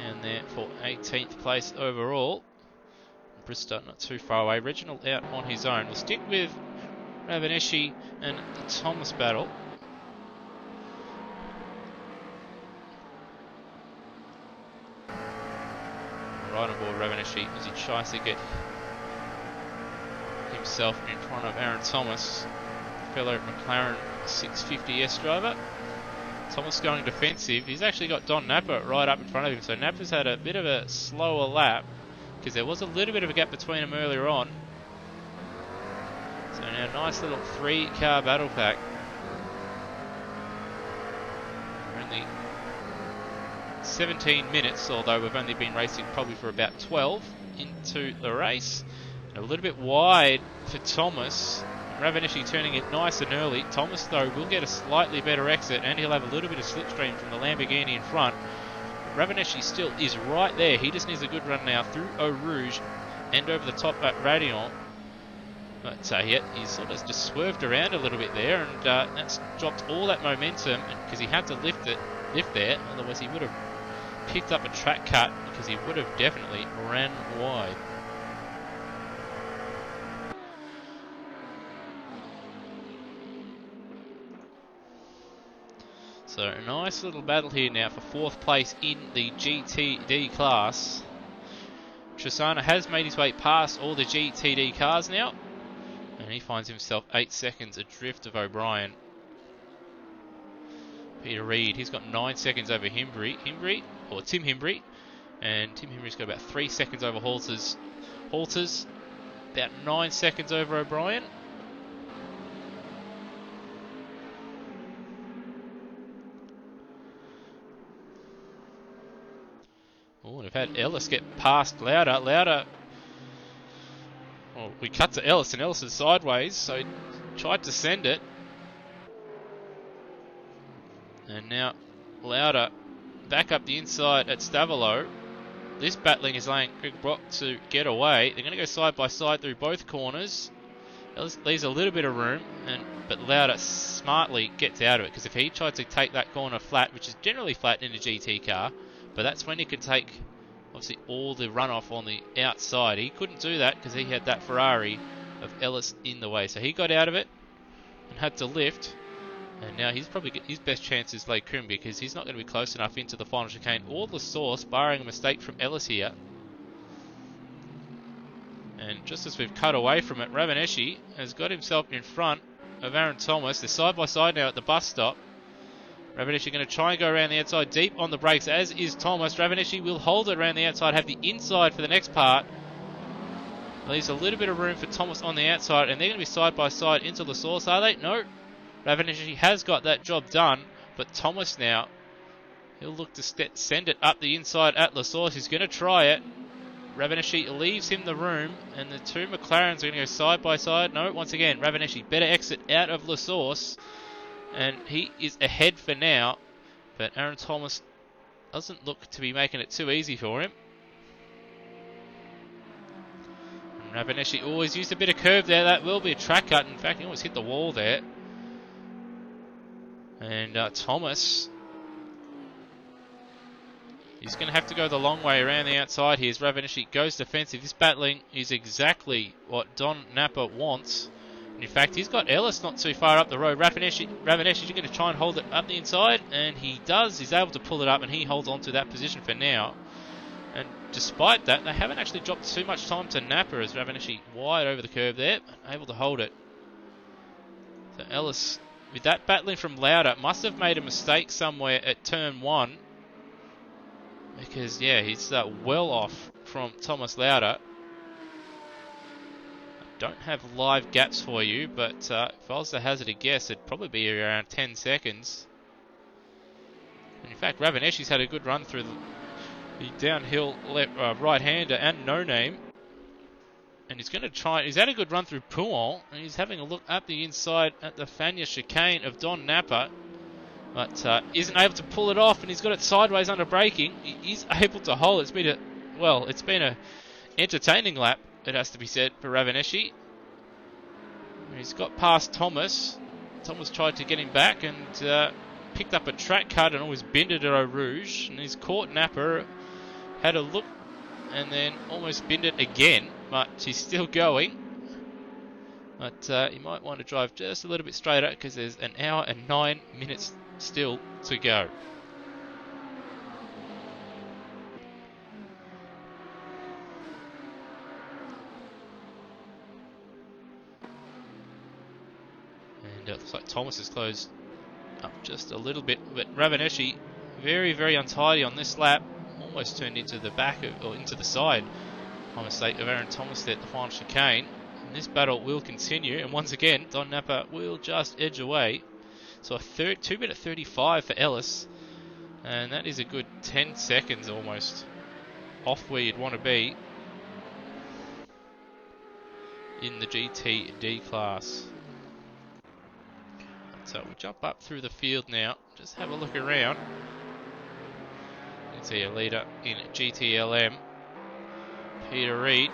and there for 18th place overall. Brister not too far away. Reginald out on his own. We'll stick with Ravaneschi and the Thomas battle. Right on board Ravaneschi as he tries to get himself in front of Aaron Thomas, fellow McLaren 650S driver. Thomas going defensive. He's actually got Don Napa right up in front of him, so Napa's had a bit of a slower lap because there was a little bit of a gap between them earlier on. So now nice little 3-car battle pack. We're only 17 minutes, although we've only been racing probably for about 12 into the race. And a little bit wide for Thomas. Ravanishi turning it nice and early. Thomas, though, will get a slightly better exit, and he'll have a little bit of slipstream from the Lamborghini in front. Ravanishi still is right there. He just needs a good run now through Eau Rouge and over the top at Radion. But he's sort of just swerved around a little bit there, and that's dropped all that momentum because he had to lift there. Otherwise, he would have picked up a track cut because he would have definitely ran wide. So a nice little battle here now for 4th place in the GTD class. Trisana has made his way past all the GTD cars now, and he finds himself 8 seconds adrift of O'Brien. Peter Reid, he's got 9 seconds over Tim Himbry, and Tim Himbry's got about 3 seconds over Halters. Halters, about 9 seconds over O'Brien. Oh, we've had Ellis get past Lauder. Well, we cut to Ellis, and Ellis is sideways, so he tried to send it. And now Lauder back up the inside at Stavolo. This battling is allowing Greg Brock to get away. They're going to go side by side through both corners. Ellis leaves a little bit of room, but Lauder smartly gets out of it, because if he tried to take that corner flat, which is generally flat in a GT car, but that's when he could take, obviously, all the runoff on the outside. He couldn't do that because he had that Ferrari of Ellis in the way. So he got out of it and had to lift. And now he's probably his best chance is Lake Coombe, because he's not going to be close enough into the final chicane or the source, barring a mistake from Ellis here. And just as we've cut away from it, Ravanishi has got himself in front of Aaron Thomas. They're side by side now at the bus stop. Ravanishi going to try and go around the outside deep on the brakes, as is Thomas. Ravanishi will hold it around the outside, have the inside for the next part. Leaves a little bit of room for Thomas on the outside, and they're going to be side by side into the source, are they? No. Ravanishi has got that job done, but Thomas now, he'll look to send it up the inside at La Source. He's going to try it. Ravanishi leaves him the room, and the two McLarens are going to go side by side. No, once again, Ravanishi better exit out of La Source. And he is ahead for now, but Aaron Thomas doesn't look to be making it too easy for him. And Ravanishi always used a bit of curve there. That will be a track cut. In fact, he almost hit the wall there. And Thomas, he's going to have to go the long way around the outside here as Ravanishi goes defensive. This battling is exactly what Don Napa wants. In fact, he's got Ellis not too far up the road. Ravanishi is going to try and hold it up the inside, and he does. He's able to pull it up, and he holds on to that position for now. And despite that, they haven't actually dropped too much time to Napa, as Ravanishi wide over the curve there, able to hold it. So Ellis, with that battling from Lauder, must have made a mistake somewhere at turn 1. Because, yeah, he's well off from Thomas Lauder. Don't have live gaps for you, but if I was to hazard a guess, it'd probably be around 10 seconds. And in fact, Ravaneshi's had a good run through the downhill right-hander and No Name. And he's going to try, he's had a good run through Pouon, and he's having a look up the inside at the Fania chicane of Don Napa, but isn't able to pull it off, and he's got it sideways under braking. He is able to hold. It's been a entertaining lap, it has to be said, for Ravanishi. He's got past Thomas. Thomas tried to get him back and picked up a track cut and almost binned it at Eau Rouge. And he's caught Napa, had a look, and then almost binned it again. But he's still going. But you might want to drive just a little bit straighter because there's an hour and 9 minutes still to go. And it looks like Thomas has closed up just a little bit, but Ravanishi very, very untidy on this lap. Almost turned into the back or into the side by mistake of Aaron Thomas there at the final chicane. And this battle will continue, and once again, Don Napa will just edge away. So a 2-minute 35 for Ellis, and that is a good 10 seconds almost off where you'd want to be in the GTD class. So we jump up through the field now, just have a look around. You can see a leader in GTLM, Peter Reid,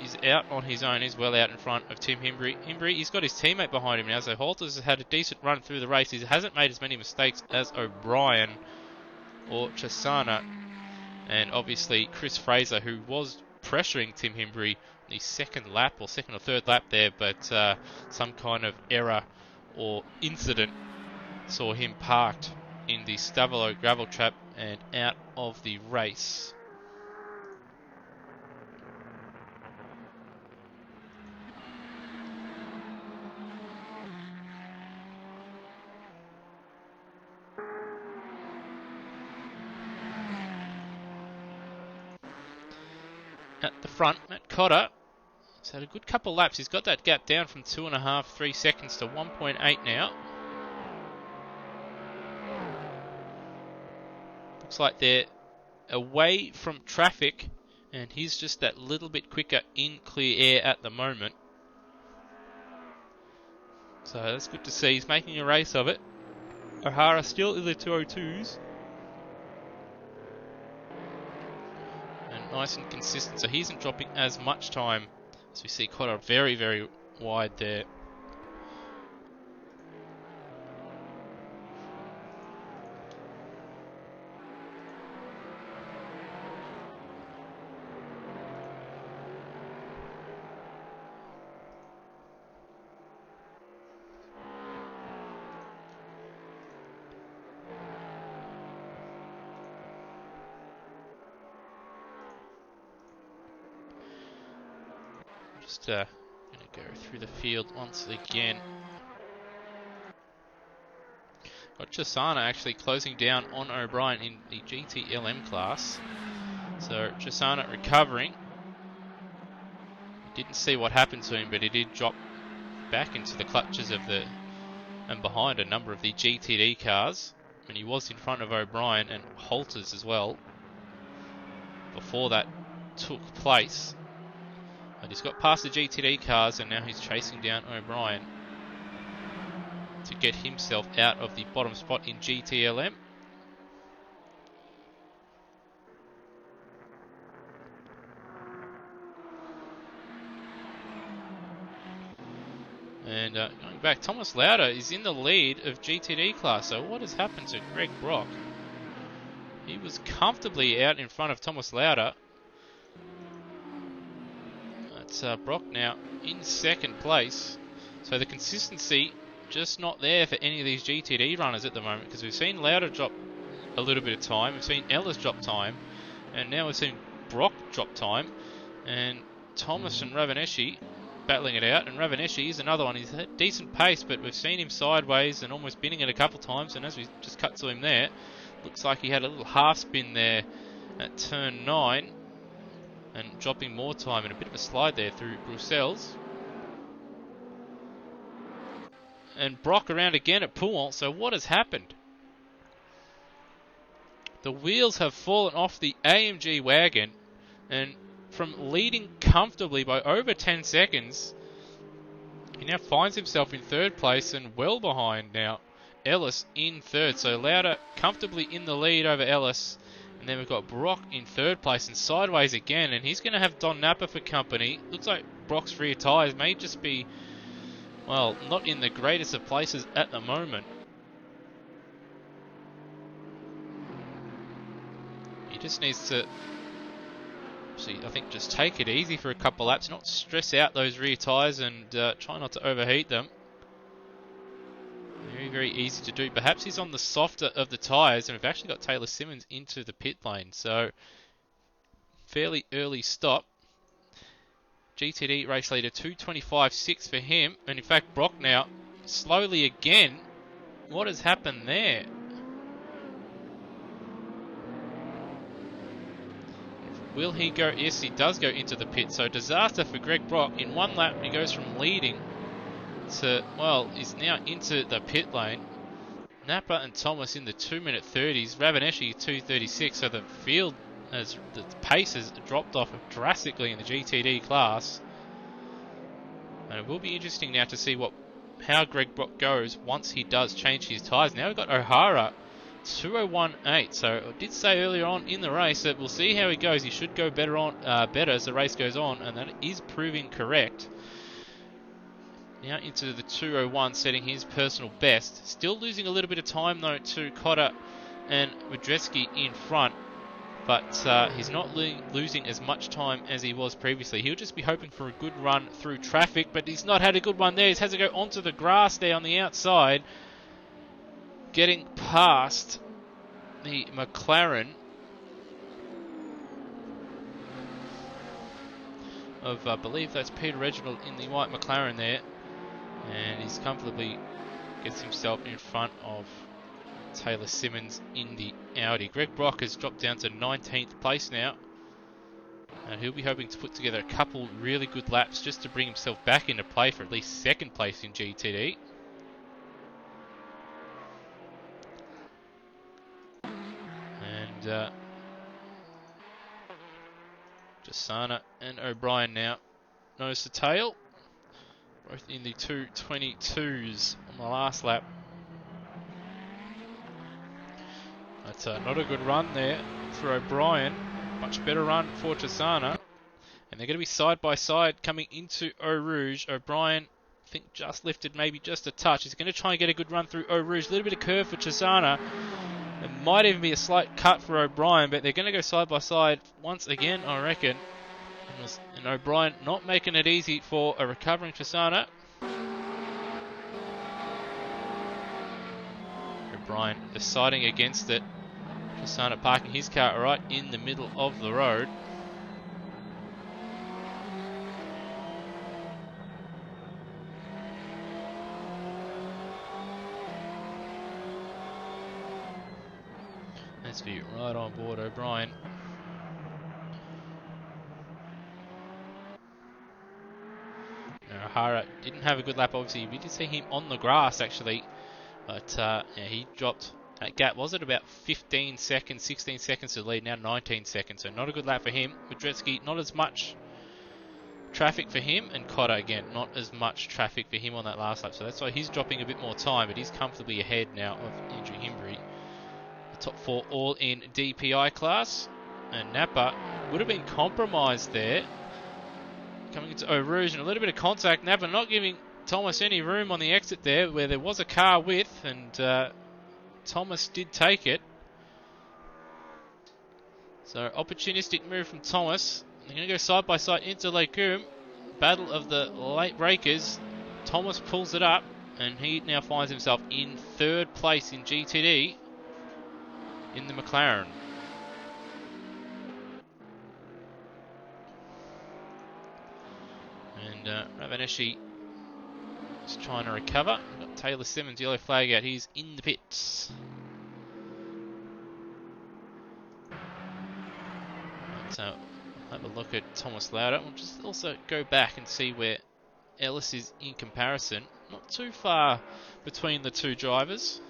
is out on his own. He's well out in front of Tim Himbry. He's got his teammate behind him now, so Halters has had a decent run through the race. He hasn't made as many mistakes as O'Brien or Chasana, and obviously Chris Fraser, who was pressuring Tim Himbry the second or third lap there, but some kind of error or incident saw him parked in the Stavolo gravel trap and out of the race. At the front, Matt Cotter has had a good couple laps. He's got that gap down from 2.5, 3 seconds to 1.8 now. Looks like they're away from traffic, and he's just that little bit quicker in clear air at the moment. So that's good to see. He's making a race of it. O'Hara still in the 202s. And nice and consistent, so he isn't dropping as much time as we see Cotter very, very wide there. Just going to go through the field once again. Got Chasana actually closing down on O'Brien in the GTLM class. So Chasana recovering. Didn't see what happened to him, but he did drop back into the clutches of and behind a number of the GTD cars. And he was in front of O'Brien and Halters as well before that took place. But he's got past the GTD cars, and now he's chasing down O'Brien to get himself out of the bottom spot in GTLM. And going back, Thomas Lauder is in the lead of GTD class. So what has happened to Greg Brock? He was comfortably out in front of Thomas Lauder. That's Brock now in second place. So the consistency just not there for any of these GTD runners at the moment, because we've seen Lauder drop a little bit of time, we've seen Ellis drop time, and now we've seen Brock drop time, and Thomas and Ravaneschi battling it out. And Ravaneschi is another one. He's at decent pace, but we've seen him sideways and almost binning it a couple times, and as we just cut to him there, looks like he had a little half spin there at turn 9 and dropping more time and a bit of a slide there through Bruxelles. And Brock around again at Pouhon. So what has happened? The wheels have fallen off the AMG wagon, and from leading comfortably by over 10 seconds, he now finds himself in third place and well behind now Ellis in third. So Lauder comfortably in the lead over Ellis, and then we've got Brock in third place and sideways again, and he's going to have Don Napa for company. Looks like Brock's rear tyres may just be, well, not in the greatest of places at the moment. He just needs to, I think, just take it easy for a couple laps, not stress out those rear tyres, and try not to overheat them. Very, very easy to do. Perhaps he's on the softer of the tyres, and we've actually got Taylor Simmons into the pit lane. So, fairly early stop. GTD race leader 2:25.6 for him. And in fact, Brock now slowly again. What has happened there? Will he go? Yes, he does go into the pit. So disaster for Greg Brock. In one lap, he goes from leading to, well, he's now into the pit lane. Napa and Thomas in the 2-minute 30s. Ravanelli 2:36. So the field, the pace has dropped off drastically in the GTD class. And it will be interesting now to see how Greg Brock goes once he does change his tyres. Now we've got O'Hara 2:01.8. So I did say earlier on in the race that we'll see how he goes. He should go better as the race goes on, and that is proving correct. Now into the 2:01, setting his personal best. Still losing a little bit of time though to Cotter and Madreski in front, but he's not losing as much time as he was previously. He'll just be hoping for a good run through traffic, but he's not had a good one there. He has to go onto the grass there on the outside, getting past the McLaren of, I believe that's Peter Reginald in the white McLaren there. And he's comfortably gets himself in front of Taylor Simmons in the Audi. Greg Brock has dropped down to 19th place now. And he'll be hoping to put together a couple really good laps just to bring himself back into play for at least second place in GTD. And Jasana and O'Brien now nose to tail. Both in the 2:22s on the last lap. That's not a good run there for O'Brien. Much better run for Chisana. And they're going to be side by side coming into Eau Rouge. O'Brien, I think, just lifted maybe just a touch. He's going to try and get a good run through Eau Rouge. A little bit of curve for Chisana. It might even be a slight cut for O'Brien, but they're going to go side by side once again, I reckon. And O'Brien not making it easy for a recovering Chisana. O'Brien deciding against it. Chisana parking his car right in the middle of the road. Let's be right on board O'Brien. O'Hara didn't have a good lap, obviously. We did see him on the grass, actually. But yeah, he dropped that gap. Was it about 15 seconds, 16 seconds to lead? Now 19 seconds. So not a good lap for him. Madreski, not as much traffic for him. And Cotter, again, not as much traffic for him on that last lap. So that's why he's dropping a bit more time. But he's comfortably ahead now of Andrew Himbry. The top four all in DPI class. And Napa would have been compromised there. Coming into Eau Rouge and a little bit of contact. Napa not giving Thomas any room on the exit there where there was a car with, and Thomas did take it. So opportunistic move from Thomas. They're going to go side by side into Lecoum. Battle of the late breakers. Thomas pulls it up and he now finds himself in third place in GTD in the McLaren. And Ravanelli is trying to recover. We've got Taylor Simmons, yellow flag out. He's in the pits. So have a look at Thomas Lauder. We'll just also go back and see where Ellis is in comparison. Not too far between the two drivers.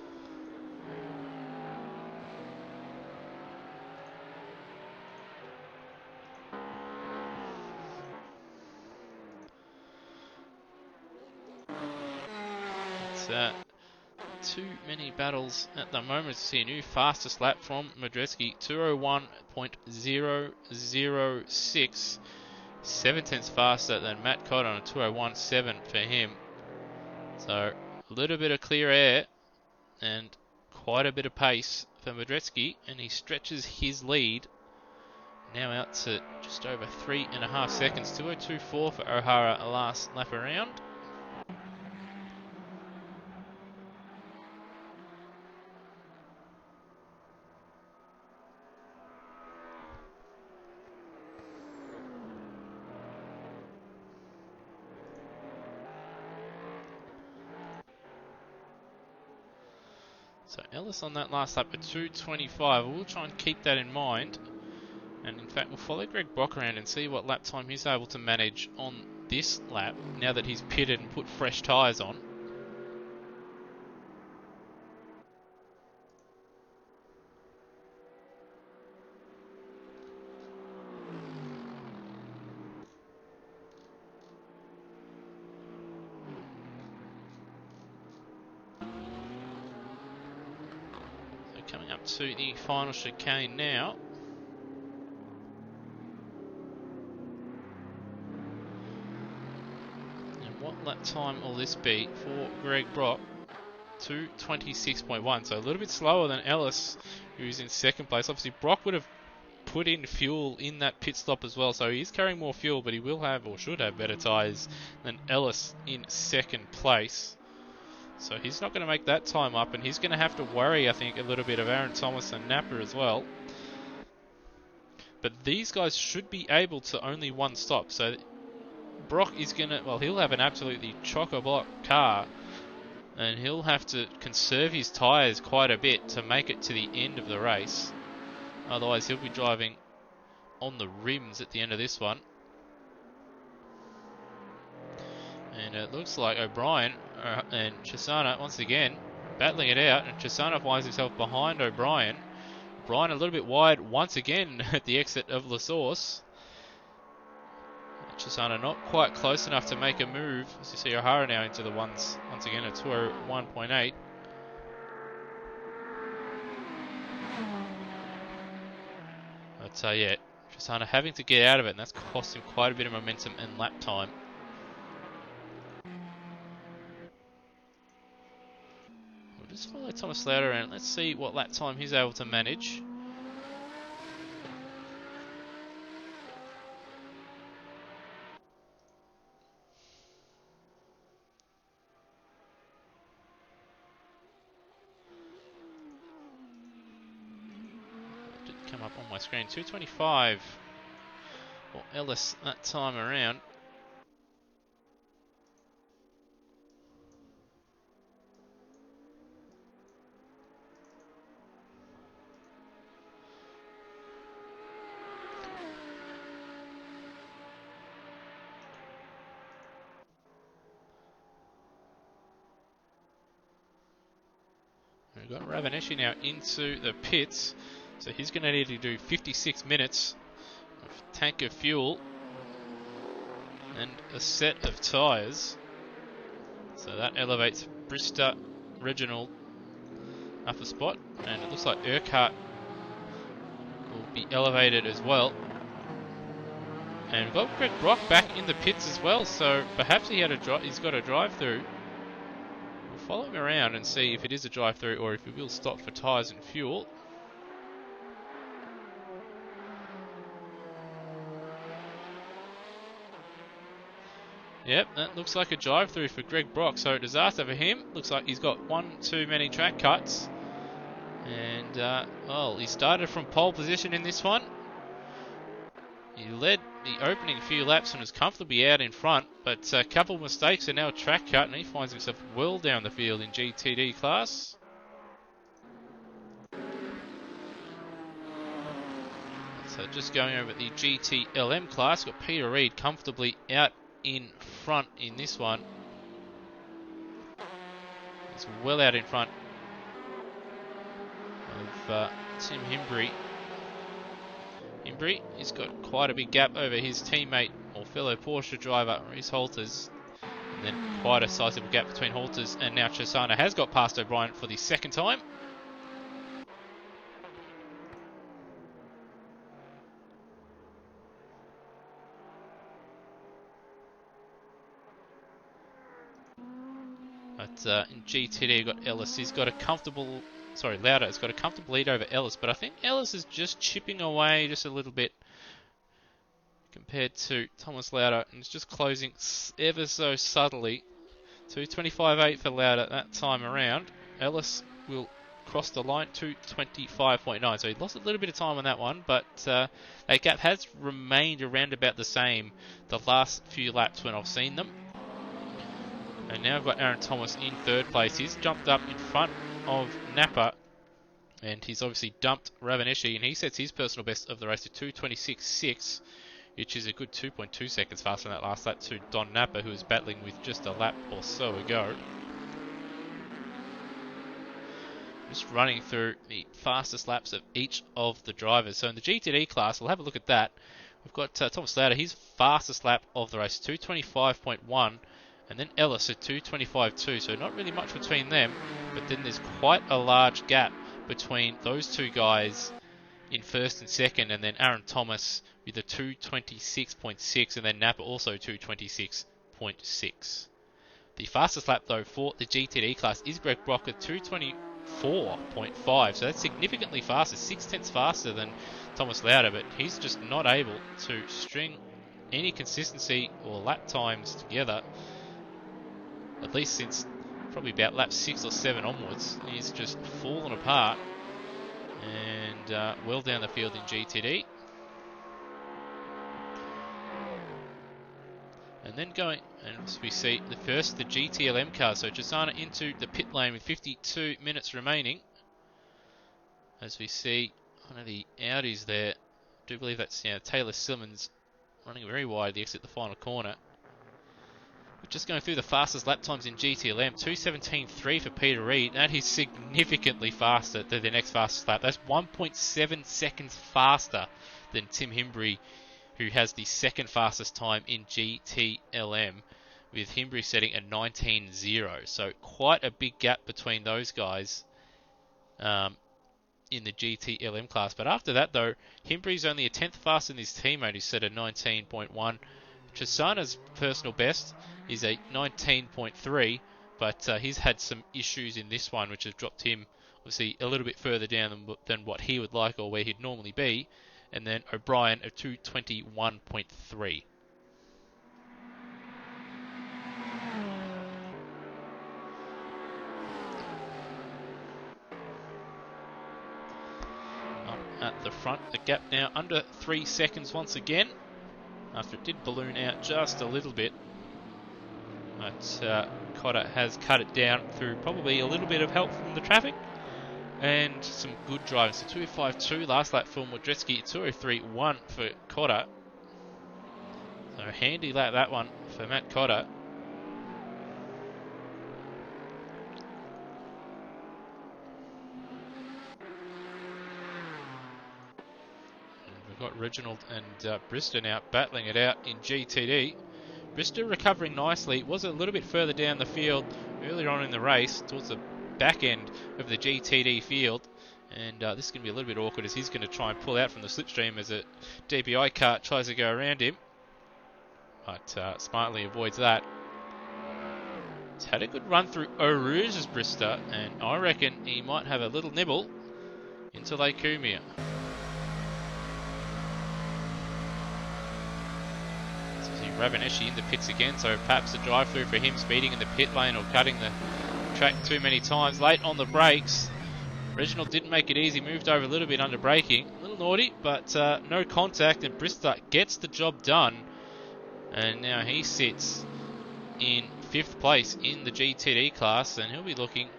Too many battles at the moment to see a new fastest lap from Madreski. 2:01.006. 7 tenths faster than Matt Cotter on a 2:01.7 for him. So a little bit of clear air and quite a bit of pace for Madreski, and he stretches his lead now out to just over 3.5 seconds. 2:02.4 for O'Hara last lap around. So Ellis on that last lap at 2:25. We'll try and keep that in mind And in fact, we'll follow Greg Brock around and see what lap time he's able to manage on this lap now that he's pitted and put fresh tyres on. So coming up to the final chicane now. What lap time will this be for Greg Brock? 2:26.1, so a little bit slower than Ellis, who's in second place. Obviously, Brock would have put in fuel in that pit stop as well, so he's carrying more fuel, but he will have, or should have, better tyres than Ellis in second place. So he's not going to make that time up, and he's going to have to worry, I think, a little bit of Aaron Thomas and Napa as well. But these guys should be able to only one stop, so Brock is going to, well, he'll have an absolutely chock-a-block car, and he'll have to conserve his tyres quite a bit to make it to the end of the race. Otherwise, he'll be driving on the rims at the end of this one. And it looks like O'Brien and Chisana, once again, battling it out, and Chisana finds himself behind O'Brien. O'Brien a little bit wide once again at the exit of La Source. Chisana not quite close enough to make a move. As you see O'Hara now into the ones once again at 201.8. But yeah, Chisana having to get out of it, and that's cost him quite a bit of momentum and lap time. We'll just follow Thomas Lauder around. Let's see what lap time he's able to manage. Come up on my screen, 2:25 for Ellis that time around. We've got Ravaneshi now into the pits. So he's going to need to do 56 minutes of tank of fuel and a set of tyres. So that elevates Brister, Reginald up a spot. And it looks like Urquhart will be elevated as well. And we've got Greg Brock back in the pits as well. So perhaps he's got a drive-through. We'll follow him around and see if it is a drive-through or if he will stop for tyres and fuel. Yep, that looks like a drive-through for Greg Brock, so a disaster for him. Looks like he's got one too many track cuts. And, well, he started from pole position in this one. He led the opening few laps and was comfortably out in front, but a couple of mistakes and now a track cut, and he finds himself well down the field in GTD class. So just going over the GTLM class, got Peter Reid comfortably out in front in this one. He's well out in front of Tim Himbry. Himbry, he's got quite a big gap over his teammate or fellow Porsche driver, Reese Holters. And then quite a sizable gap between Holters and now Chisana has got past O'Brien for the second time. But in GTD, you've got Ellis. He's got a comfortable... Sorry, Lauder has got a comfortable lead over Ellis. But I think Ellis is just chipping away just a little bit compared to Thomas Lauder. And it's just closing ever so subtly. 2:25.8 for Lauder that time around. Ellis will cross the line to 25.9. So he lost a little bit of time on that one. But that gap has remained around about the same the last few laps when I've seen them. And now I've got Aaron Thomas in third place. He's jumped up in front of Napa And he's obviously dumped Ravanesi, and he sets his personal best of the race to 2:26.6, which is a good 2.2 seconds faster than that last lap to Don Napa, who was battling with just a lap or so ago. Just running through the fastest laps of each of the drivers. So in the GTD class, we'll have a look at that. We've got Thomas Lauder, his fastest lap of the race, 2:25.1, and then Ellis at 2:25.2. So not really much between them, but then there's quite a large gap between those two guys in first and second, and then Aaron Thomas with a 2:26.6, and then Napa also 2:26.6. The fastest lap, though, for the GTD class is Greg Brock at 2:24.5, so that's significantly faster, 6/10 faster than Thomas Lauder, but he's just not able to string any consistency or lap times together, at least since probably about lap 6 or 7 onwards. He's just fallen apart and well down the field in GTD. And then going, and as we see the GTLM car, so Chisana into the pit lane with 52 minutes remaining. As we see one of the Audis there, I do believe that's Taylor Simmons running very wide to exit the final corner. We're just going through the fastest lap times in GTLM, 2:17.3 for Peter Reid. That is significantly faster than the next fastest lap. That's 1.7 seconds faster than Tim Himbrey, who has the second fastest time in GTLM, with Himbrey setting a 19.0. So quite a big gap between those guys in the GTLM class. But after that, though, Himbrey's only a 10th faster than his teammate, who set a 19.1. Chisana's personal best is a 19.3, but he's had some issues in this one, which have dropped him obviously a little bit further down than what he would like or where he'd normally be. And then O'Brien at 2:21.3. Up at the front, the gap now under 3 seconds once again, after it did balloon out just a little bit. But Cotter has cut it down through probably a little bit of help from the traffic and some good driving. So 2:52 last lap for Modreski, 2:03.1 for Cotter. So a handy lap that one for Matt Cotter. And we've got Reginald and Brister now battling it out in GTD. Brister recovering nicely, was a little bit further down the field earlier on in the race, towards the back end of the GTD field, and this is going to be a little bit awkward as he's going to try and pull out from the slipstream as a DPI car tries to go around him, but smartly avoids that. He's had a good run through Eau Rouge's Brister, and I reckon he might have a little nibble into Lake Cumia. Ravanesi in the pits again, so perhaps a drive through for him, speeding in the pit lane or cutting the track too many times. Late on the brakes, Reginald didn't make it easy, moved over a little bit under braking, a little naughty, but no contact, and Brister gets the job done, and now he sits in 5th place in the GTD class, and he'll be looking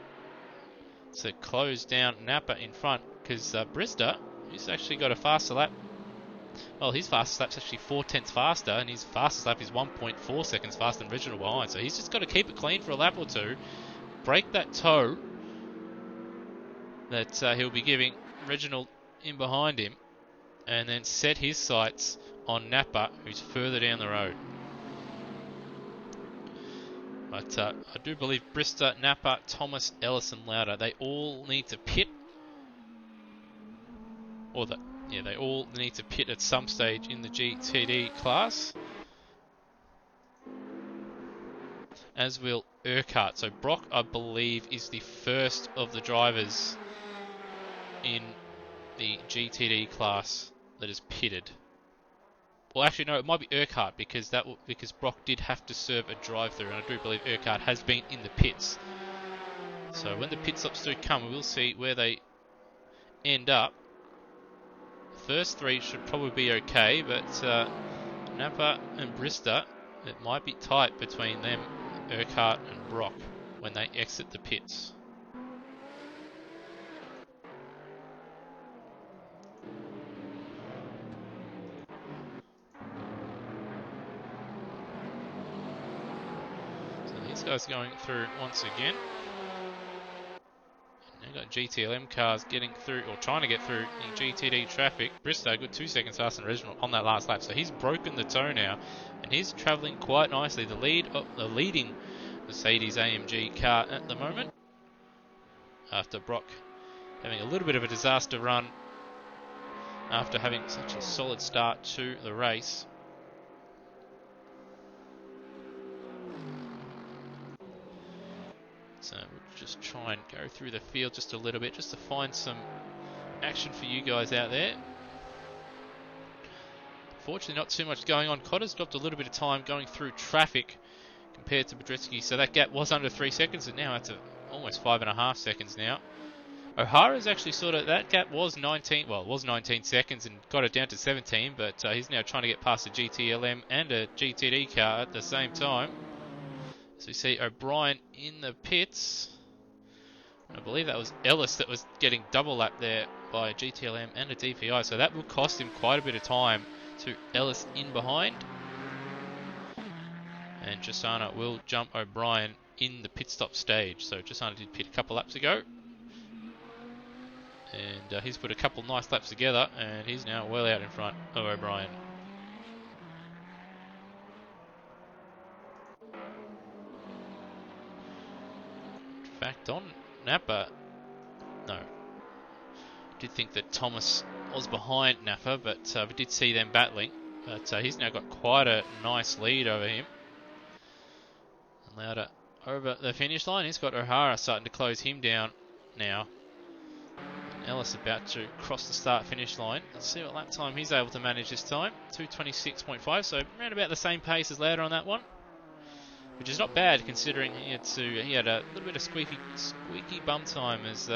to close down Napa in front, because Brister, he's actually got a faster lap. Well, his fastest lap's actually 4/10 faster, and his fastest lap is 1.4 seconds faster than Reginald behind. So he's just got to keep it clean for a lap or two, break that toe that he'll be giving Reginald in behind him, and then set his sights on Napa, who's further down the road. But I do believe Brister, Napa, Thomas, Ellis, and Lauder, they all need to pit, or they all need to pit at some stage in the GTD class, as will Urquhart. So Brock, I believe, is the first of the drivers in the GTD class that is pitted. Well, actually, no, it might be Urquhart, because Brock did have to serve a drive-through, and I do believe Urquhart has been in the pits. So when the pit stops do come, we will see where they end up. First 3 should probably be okay, but Napa and Brister, it might be tight between them, Urquhart and Brock, when they exit the pits. guys going through once again. You've got GTLM cars getting through, or trying to get through the GTD traffic. Bristow, good 2 seconds faster than Reginald on that last lap, so he's broken the toe now, and he's travelling quite nicely. The leading Mercedes AMG car at the moment, after Brock having a little bit of a disaster run after having such a solid start to the race. So we'll just try and go through the field just a little bit, just to find some action for you guys out there. Fortunately, not too much going on. Cotter's dropped a little bit of time going through traffic compared to Badritsky, so that gap was under 3 seconds, and now it's almost 5.5 seconds now. O'Hara's actually that gap was 19 seconds and got it down to 17, but he's now trying to get past a GTLM and a GTD car at the same time. So we see O'Brien in the pits. I believe that was Ellis that was getting double lapped there by a GTLM and a DPI, so that will cost him quite a bit of time to Ellis in behind. And Jasana will jump O'Brien in the pit stop stage. So Jasana did pit a couple laps ago. And he's put a couple nice laps together, and he's now well out in front of O'Brien. In fact, on Napa, no, I did think that Thomas was behind Napa, but we did see them battling. But he's now got quite a nice lead over him. And Lauda over the finish line. He's got O'Hara starting to close him down now. Ellis about to cross the start-finish line. Let's see what lap time he's able to manage this time. 2:26.5, so around about the same pace as Lauda on that one, which is not bad considering he had a little bit of squeaky bum time as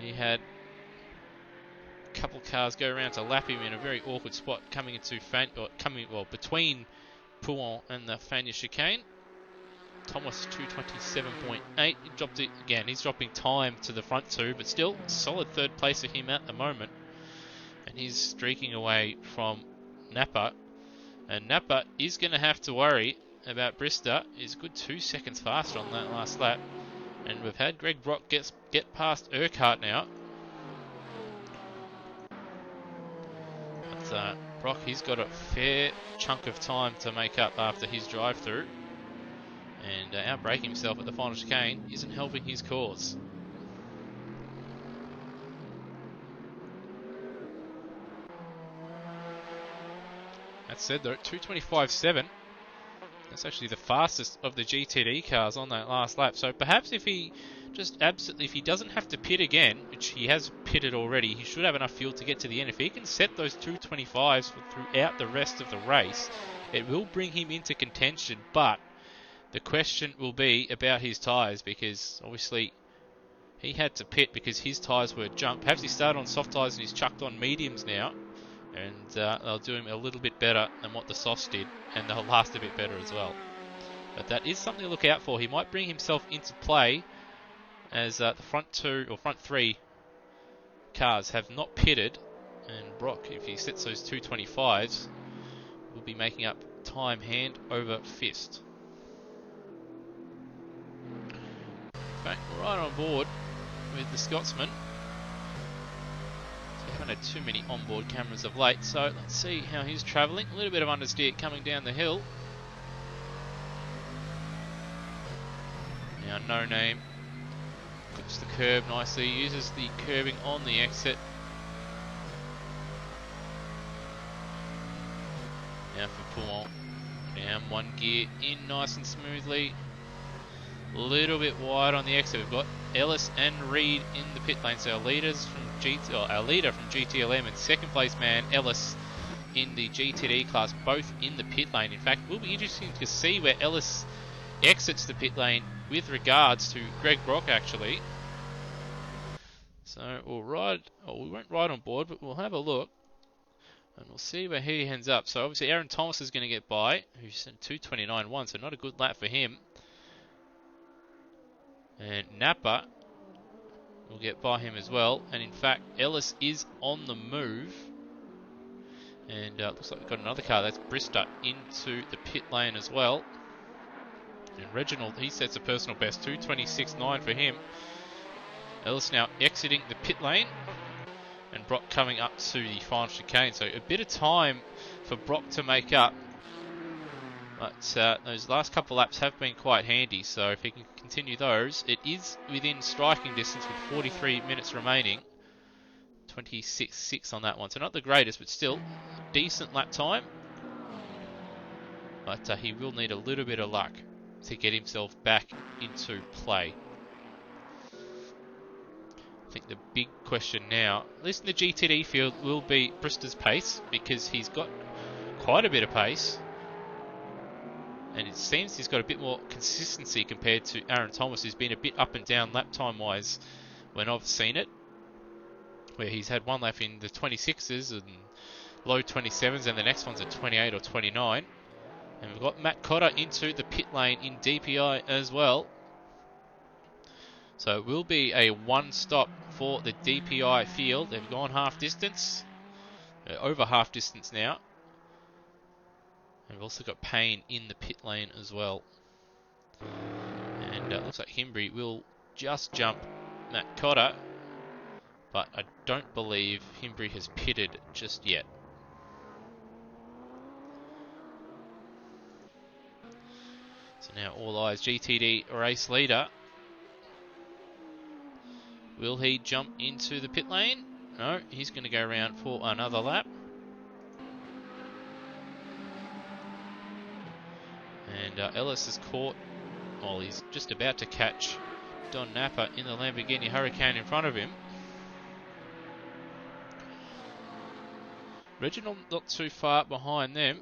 he had a couple cars go around to lap him in a very awkward spot coming between Pouin and the Fania chicane. Thomas 2:27.8. He dropped it again. He's dropping time to the front two, but still solid third place for him at the moment. And he's streaking away from Napa. And Napa is going to have to worry about Bristow. He's a good 2 seconds faster on that last lap. And we've had Greg Brock get past Urquhart now. But Brock, he's got a fair chunk of time to make up after his drive-through. And outbraking himself at the final chicane isn't helping his cause. That said, though, 2:25.7. That's actually the fastest of the GTD cars on that last lap. So perhaps if he doesn't have to pit again, which he has pitted already, he should have enough fuel to get to the end. If he can set those 2:25s throughout the rest of the race, it will bring him into contention. But the question will be about his tyres, because obviously he had to pit because his tyres were junk. Perhaps he started on soft tyres and he's chucked on mediums now, and they'll do him a little bit better than what the softs did, and they'll last a bit better as well. But that is something to look out for. He might bring himself into play, as the front three cars have not pitted, and Brock, if he sets those 2:25s, will be making up time hand over fist. In fact, we're right on board with the Scotsman. So we haven't had too many onboard cameras of late, so let's see how he's travelling. A little bit of understeer coming down the hill. Now No Name clips the curb nicely, uses the curbing on the exit. Now for Pouin, down one gear, in nice and smoothly. A little bit wide on the exit. We've got Ellis and Reed in the pit lane. So our leader from GTLM and second place man Ellis in the GTD class, both in the pit lane. In fact, it will be interesting to see where Ellis exits the pit lane with regards to Greg Brock actually. So we won't ride on board, but we'll have a look and we'll see where he ends up. So obviously Aaron Thomas is going to get by, who's in 2:29.1, so not a good lap for him. And Napa will get by him as well. And in fact, Ellis is on the move. And looks like we've got another car. That's Bristow into the pit lane as well. And Reginald, he sets a personal best, 2:26.9 for him. Ellis now exiting the pit lane, and Brock coming up to the final chicane. So a bit of time for Brock to make up. But those last couple laps have been quite handy, so if he can continue those, it is within striking distance with 43 minutes remaining. 26.6 on that one, so not the greatest, but still decent lap time. But he will need a little bit of luck to get himself back into play. I think the big question now, at least in the GTD field, will be Brister's pace, because he's got quite a bit of pace. And it seems he's got a bit more consistency compared to Aaron Thomas, who's been a bit up and down lap time wise when I've seen it. Where he's had one lap in the 26s and low 27s, and the next one's a 28 or 29. And we've got Matt Cotter into the pit lane in DPI as well. So it will be a one stop for the DPI field. They've gone half distance. They're over half distance now. And we've also got Payne in the pit lane as well. And looks like Himbry will just jump Matt Cotter. But I don't believe Himbry has pitted just yet. So now all eyes, GTD race leader. Will he jump into the pit lane? No, he's going to go around for another lap. And Ellis is caught, well, he's just about to catch Don Napa in the Lamborghini Hurricane in front of him. Reginald not too far behind them.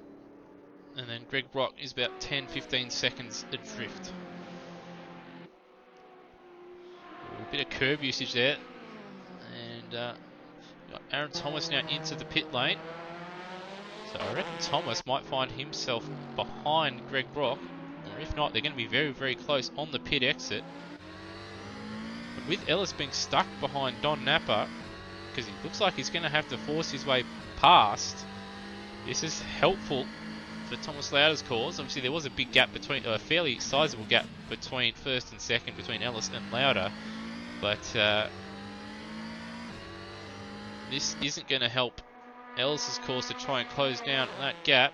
And then Greg Brock is about 10-15 seconds adrift. A bit of curb usage there. And got Aaron Thomas now into the pit lane. So I reckon Thomas might find himself behind Greg Brock. Or if not, they're going to be very, very close on the pit exit. But with Ellis being stuck behind Don Napa, because he looks like he's going to have to force his way past, this is helpful for Thomas Lauder's cause. Obviously, there was a big gap between, a fairly sizable gap between first and second between Ellis and Lauder. But this isn't going to help Ellis's cause to try and close down that gap.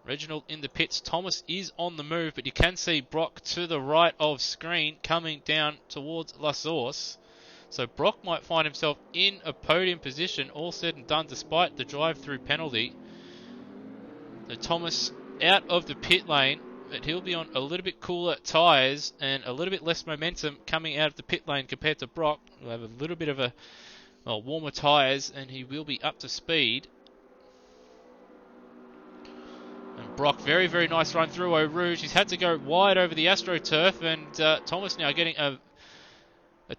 Reginald in the pits. Thomas is on the move, but you can see Brock to the right of screen coming down towards La Source. So Brock might find himself in a podium position, all said and done, despite the drive-through penalty. So Thomas out of the pit lane, but he'll be on a little bit cooler tyres and a little bit less momentum coming out of the pit lane compared to Brock. He'll have a little bit of a warmer tyres, and he will be up to speed. And Brock, very, very nice run through Eau Rouge. He's had to go wide over the AstroTurf, and Thomas now getting a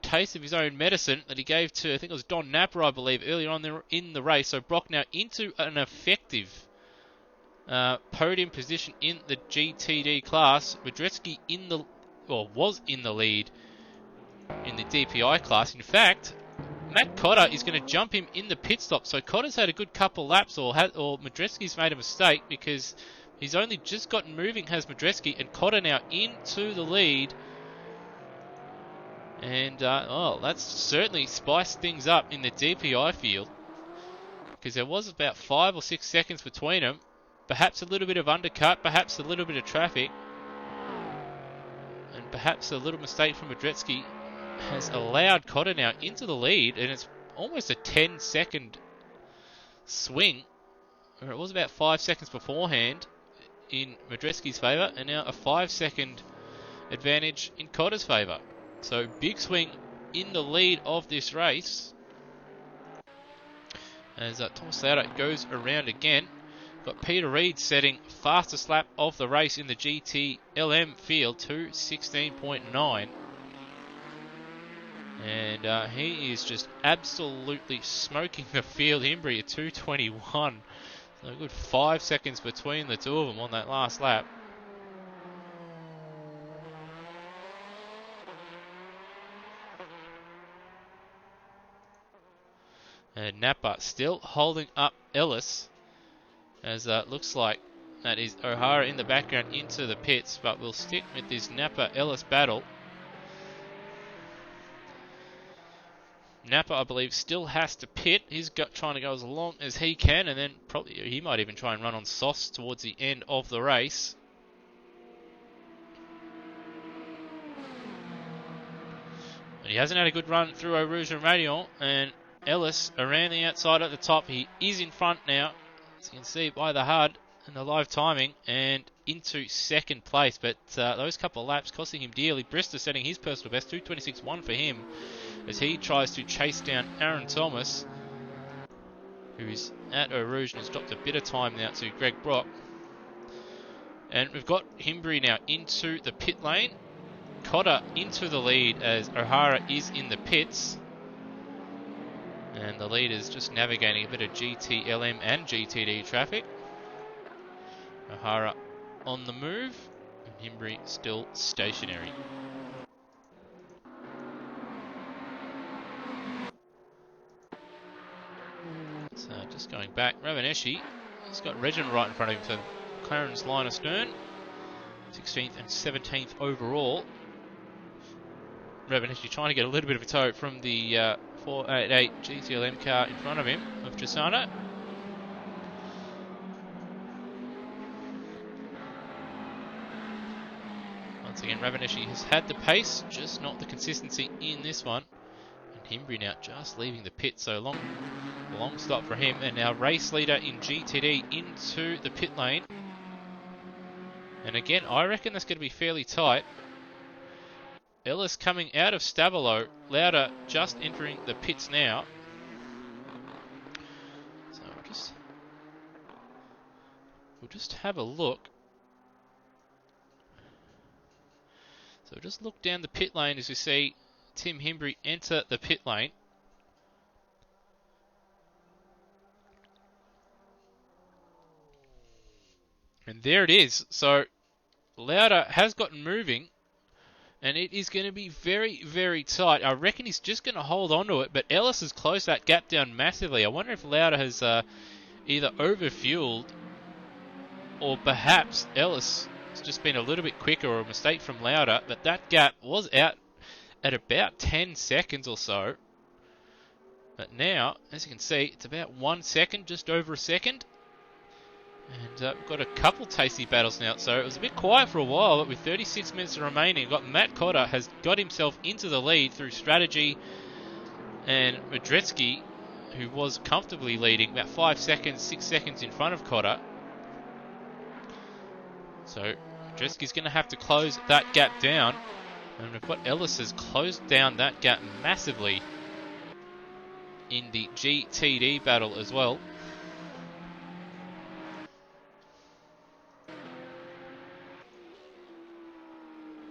taste of his own medicine that he gave to, I think it was Don Napa, I believe, earlier on in the race. So Brock now into an effective podium position in the GTD class. Madretsky was in the lead in the DPI class. In fact, Matt Cotter is going to jump him in the pit stop. So Cotter's had a good couple laps, or Madretsky's made a mistake, because he's only just gotten moving, has Madretsky, and Cotter now into the lead. And that's certainly spiced things up in the DPI field, because there was about 5 or 6 seconds between them. Perhaps a little bit of undercut, perhaps a little bit of traffic, and perhaps a little mistake from Madretsky has allowed Cotter now into the lead, and it's almost a 10-second swing, where it was about 5 seconds beforehand in Madretsky's favour, and now a 5-second advantage in Cotter's favour. So big swing in the lead of this race as Thomas Lauder goes around again. Got Peter Reid setting fastest lap of the race in the GTLM field, 2:16.9. And he is just absolutely smoking the field. Himbry at 2:21. So a good 5 seconds between the two of them on that last lap. And Napa still holding up Ellis, as looks like That is O'Hara in the background into the pits, but we'll stick with this Napa-Ellis battle. Napa, I believe, still has to pit. He's trying to go as long as he can, and then probably he might even try and run on softs towards the end of the race. But he hasn't had a good run through Eau Rouge and Radion, and Ellis around the outside at the top. He is in front now, as you can see by the HUD and the live timing, and into second place. But those couple of laps costing him dearly. Brister setting his personal best, 2:26.1 for him, as he tries to chase down Aaron Thomas, who's at Eau Rouge and has dropped a bit of time now to Greg Brock. And we've got Himbry now into the pit lane. Cotter into the lead as O'Hara is in the pits. And the lead is just navigating a bit of GTLM and GTD traffic. O'Hara on the move, and Himbry still stationary. So just going back, Ravaneshi, he's got Reginald right in front of him, so McLaren's line astern, 16th and 17th overall. Ravaneshi trying to get a little bit of a tow from the 488 GTLM car in front of him, of Chisano. Once again, Ravaneshi has had the pace, just not the consistency in this one. And Himbry now just leaving the pit, so long stop for him. And now race leader in GTD into the pit lane. And again, I reckon that's going to be fairly tight. Ellis coming out of Stabilo, Lauda just entering the pits now. So we'll just have a look. So just look down the pit lane as we see Tim Himbry enter the pit lane. And there it is. So Lauda has gotten moving, and it is going to be very, very tight. I reckon he's just going to hold on to it, but Ellis has closed that gap down massively. I wonder if Lauda has either overfueled, or perhaps Ellis has just been a little bit quicker, or a mistake from Lauda, but that gap was out at about 10 seconds or so. But now, as you can see, it's about 1 second, just over a second. And we've got a couple tasty battles now, so it was a bit quiet for a while, but with 36 minutes remaining, we've got Matt Cotter has got himself into the lead through strategy, and Madretsky, who was comfortably leading, about 5 seconds, 6 seconds in front of Cotter. So Madretsky's going to have to close that gap down, and we've got Ellis has closed down that gap massively in the GTD battle as well.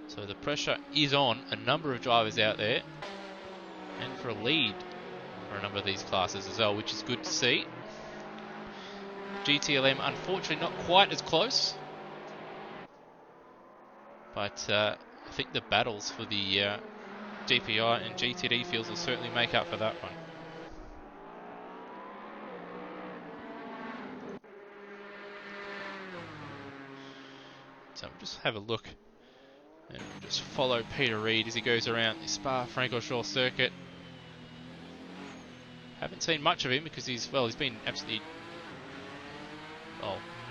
So the pressure is on a number of drivers out there, and for a lead for a number of these classes as well, which is good to see. GTLM unfortunately not quite as close, but I think the battles for the DPI and GTD fields will certainly make up for that one. So we'll just have a look and just follow Peter Reid as he goes around the Spa-Francorchamps circuit. Haven't seen much of him because he's been absolutely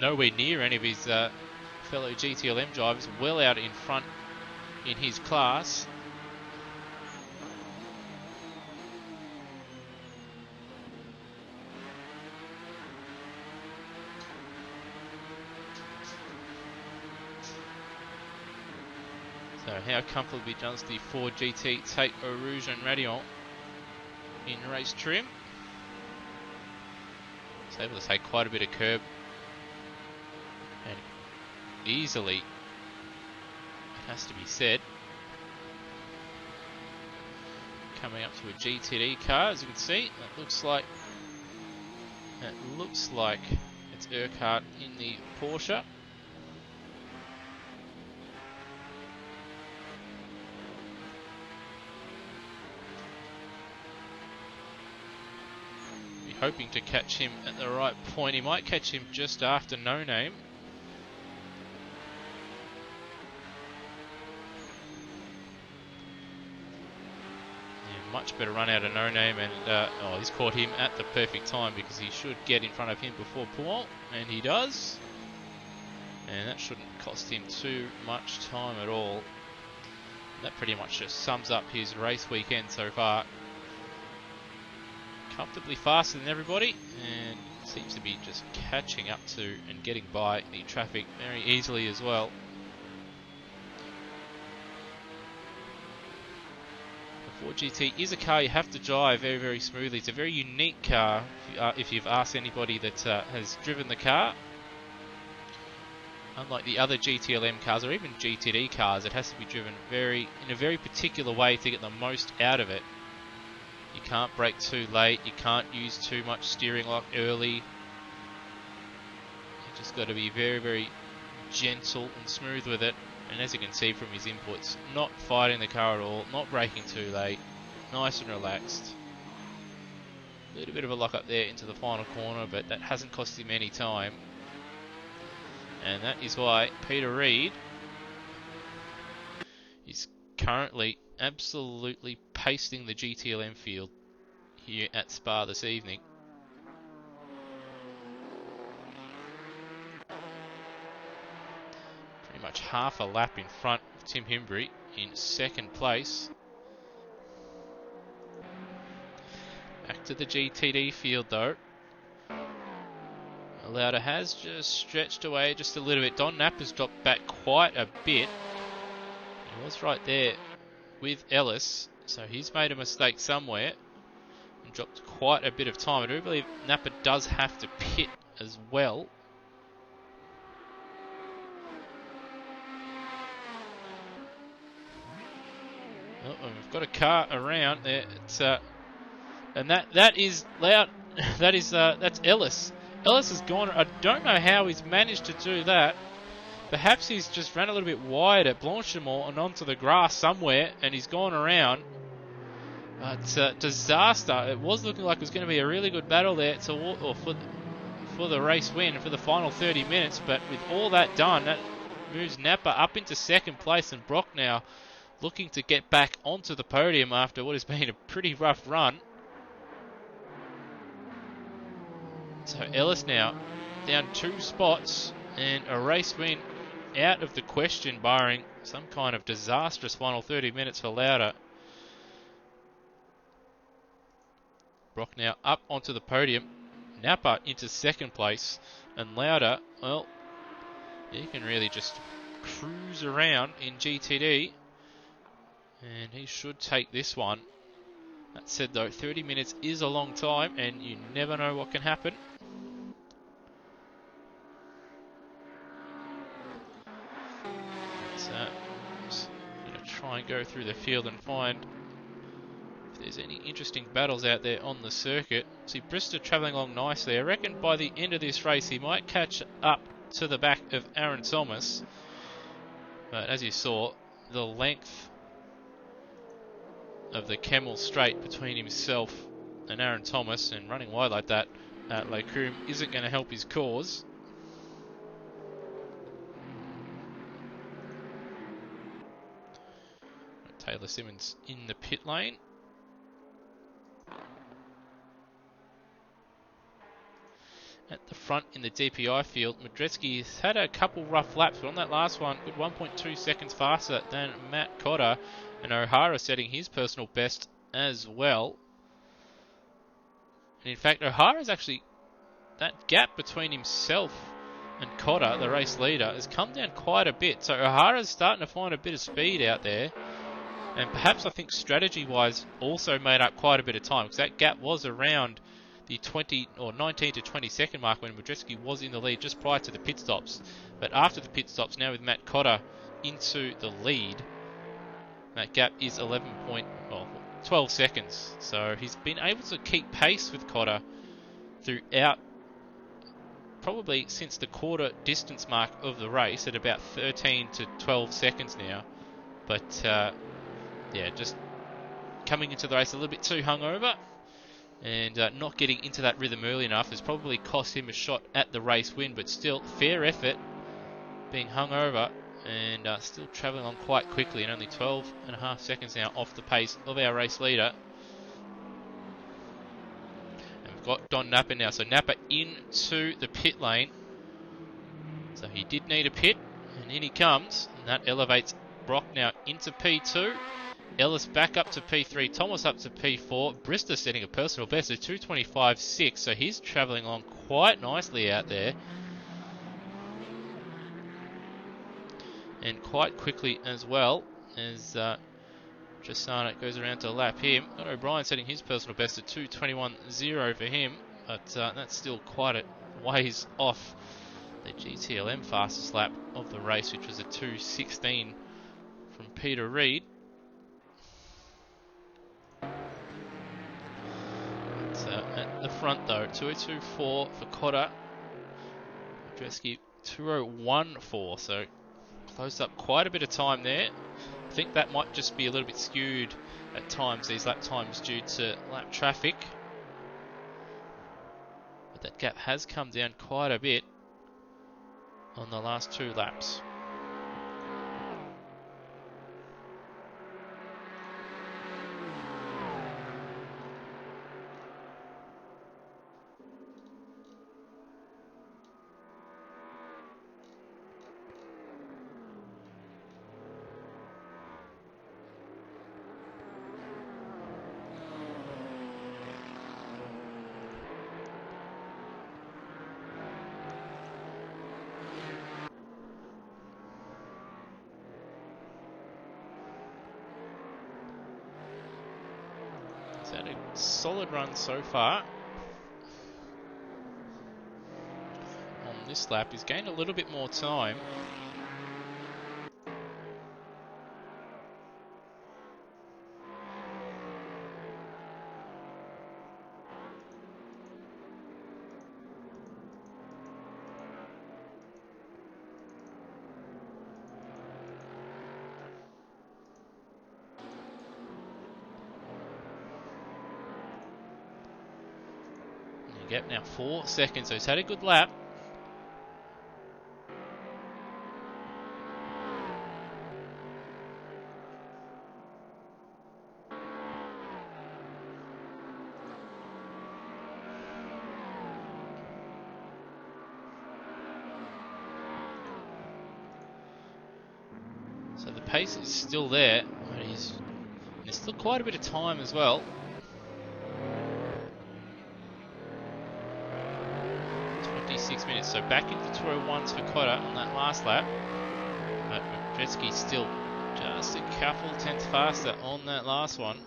nowhere near any of his fellow GTLM drivers, well out in front in his class. So how comfortably does the Ford GT take Eau Rouge and Radion in race trim? It's able to take quite a bit of curb and easily, it has to be said, coming up to a GTD car, as you can see. That looks like it's Urquhart in the Porsche. Hoping to catch him at the right point. He might catch him just after No Name. much better run out of No Name, and he's caught him at the perfect time because he should get in front of him before Puol, and he does. And that shouldn't cost him too much time at all. That pretty much just sums up his race weekend so far. Comfortably faster than everybody, and seems to be just catching up to and getting by the traffic very easily as well. The 4GT is a car you have to drive very, very smoothly. It's a very unique car if you've asked anybody that has driven the car. Unlike the other GTLM cars or even GTD cars, it has to be driven in a very particular way to get the most out of it. You can't brake too late, you can't use too much steering lock early. You just got to be very, very gentle and smooth with it. And as you can see from his inputs, not fighting the car at all, not braking too late, nice and relaxed. A little bit of a lock up there into the final corner, but that hasn't cost him any time. And that is why Peter Reid is currently absolutely pasting the GTLM field here at Spa this evening. Pretty much half a lap in front of Tim Himbrey in second place. Back to the GTD field though. Lauda has just stretched away just a little bit. Don Napper's dropped back quite a bit. He was right there with Ellis, so he's made a mistake somewhere and dropped quite a bit of time. I do believe Napper does have to pit as well. Oh, we've got a car around there. It's and that is loud. That's Ellis. Ellis has gone. I don't know how he's managed to do that. Perhaps he's just ran a little bit wide at Blanchimont and onto the grass somewhere, and he's gone around. It's a disaster. It was looking like it was going to be a really good battle there for the race win, for the final 30 minutes, but with all that done, that moves Napper up into second place, and Brock now looking to get back onto the podium after what has been a pretty rough run. So Ellis now down 2 spots and a race win out of the question, barring some kind of disastrous final 30 minutes for Lauda. Brock now up onto the podium. Napper into second place, and Lauda, well, he can really just cruise around in GTD, and he should take this one. That said though, 30 minutes is a long time, and you never know what can happen. Just going to try and go through the field and find if there's any interesting battles out there on the circuit. See Brister travelling along nicely. I reckon by the end of this race he might catch up to the back of Aaron Thomas. But as you saw, the length of the Kemmel Straight between himself and Aaron Thomas, and running wide like that at Lecombe isn't going to help his cause. Taylor Simmons in the pit lane. At the front in the DPI field, Madrecki's had a couple rough laps, but on that last one, good 1.2 seconds faster than Matt Cotter, and O'Hara setting his personal best as well. And in fact, O'Hara's actually, that gap between himself and Cotter, the race leader, has come down quite a bit. So O'Hara's starting to find a bit of speed out there. And perhaps I think strategy-wise also made up quite a bit of time, because that gap was around the 20 or 19 to 20 second mark when Madrecki was in the lead just prior to the pit stops. But after the pit stops, now with Matt Cotter into the lead, that gap is 12 seconds. So he's been able to keep pace with Cotter throughout, probably since the quarter distance mark of the race at about 13 to 12 seconds now. But yeah, just coming into the race a little bit too hungover, and not getting into that rhythm early enough has probably cost him a shot at the race win, but still fair effort being hungover and still travelling on quite quickly, and only 12.5 seconds now off the pace of our race leader. we've got Don Napa now. So Napa into the pit lane. So he did need a pit, and in he comes, and that elevates Brock now into P2. Ellis back up to P3, Thomas up to P4, Brister setting a personal best of 2:25.6, so he's travelling along quite nicely out there. And quite quickly as well, as Jasana goes around to lap him. Got O'Brien setting his personal best at 2:21.0 for him, but that's still quite a ways off the GTLM fastest lap of the race, which was a 2:16 from Peter Reid. At the front though, 2:02.4 for Cotter. Dresky 2:01.4, so closed up quite a bit of time there. I think that might just be a little bit skewed at times, these lap times, due to lap traffic. But that gap has come down quite a bit on the last 2 laps. Had a solid run so far on this lap. He's gained a little bit more time. Yep, now 4 seconds, so he's had a good lap. So the pace is still there, but there's still quite a bit of time as well. 26 minutes, so back into 2:01s for Cotter on that last lap. But Dresky still just a couple tenths faster on that last one.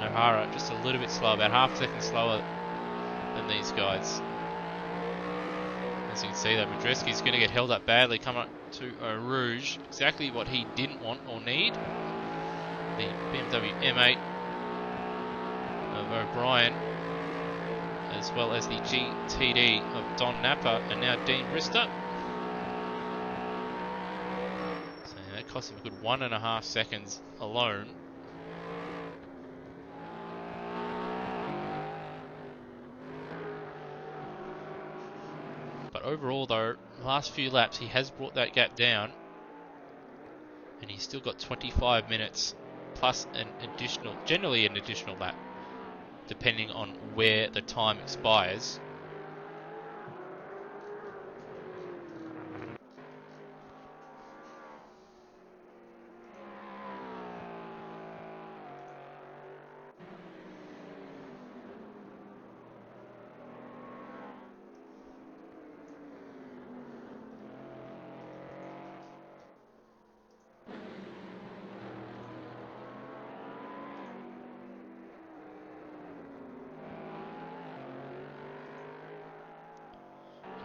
O'Hara just a little bit slow, about half a second slower than these guys. As you can see, though, Madreski's going to get held up badly, coming up to Eau Rouge. Exactly what he didn't want or need. The BMW M8 of O'Brien, as well as the GTD of Don Napa and now Dean Brister. So that cost him a good 1.5 seconds alone. But overall though, the last few laps he has brought that gap down, and he's still got 25 minutes plus generally an additional lap, depending on where the time expires.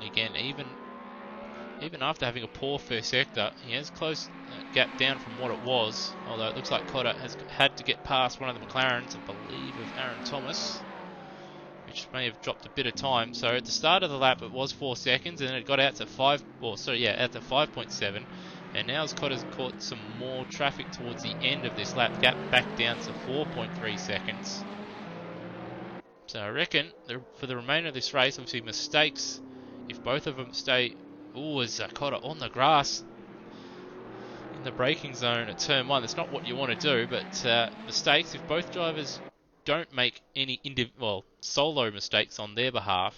Again, even after having a poor first sector, he has closed that gap down from what it was, although it looks like Cotter has had to get past one of the McLarens, I believe of Aaron Thomas, which may have dropped a bit of time. So at the start of the lap it was 4 seconds, and then it got out to 5.7, and now as Cotter's caught some more traffic towards the end of this lap, gap back down to 4.3 seconds. So I reckon for the remainder of this race, obviously mistakes, if both of them stay... Ooh, is Cotter on the grass in the braking zone at turn 1. That's not what you want to do, but mistakes, if both drivers don't make any solo mistakes on their behalf,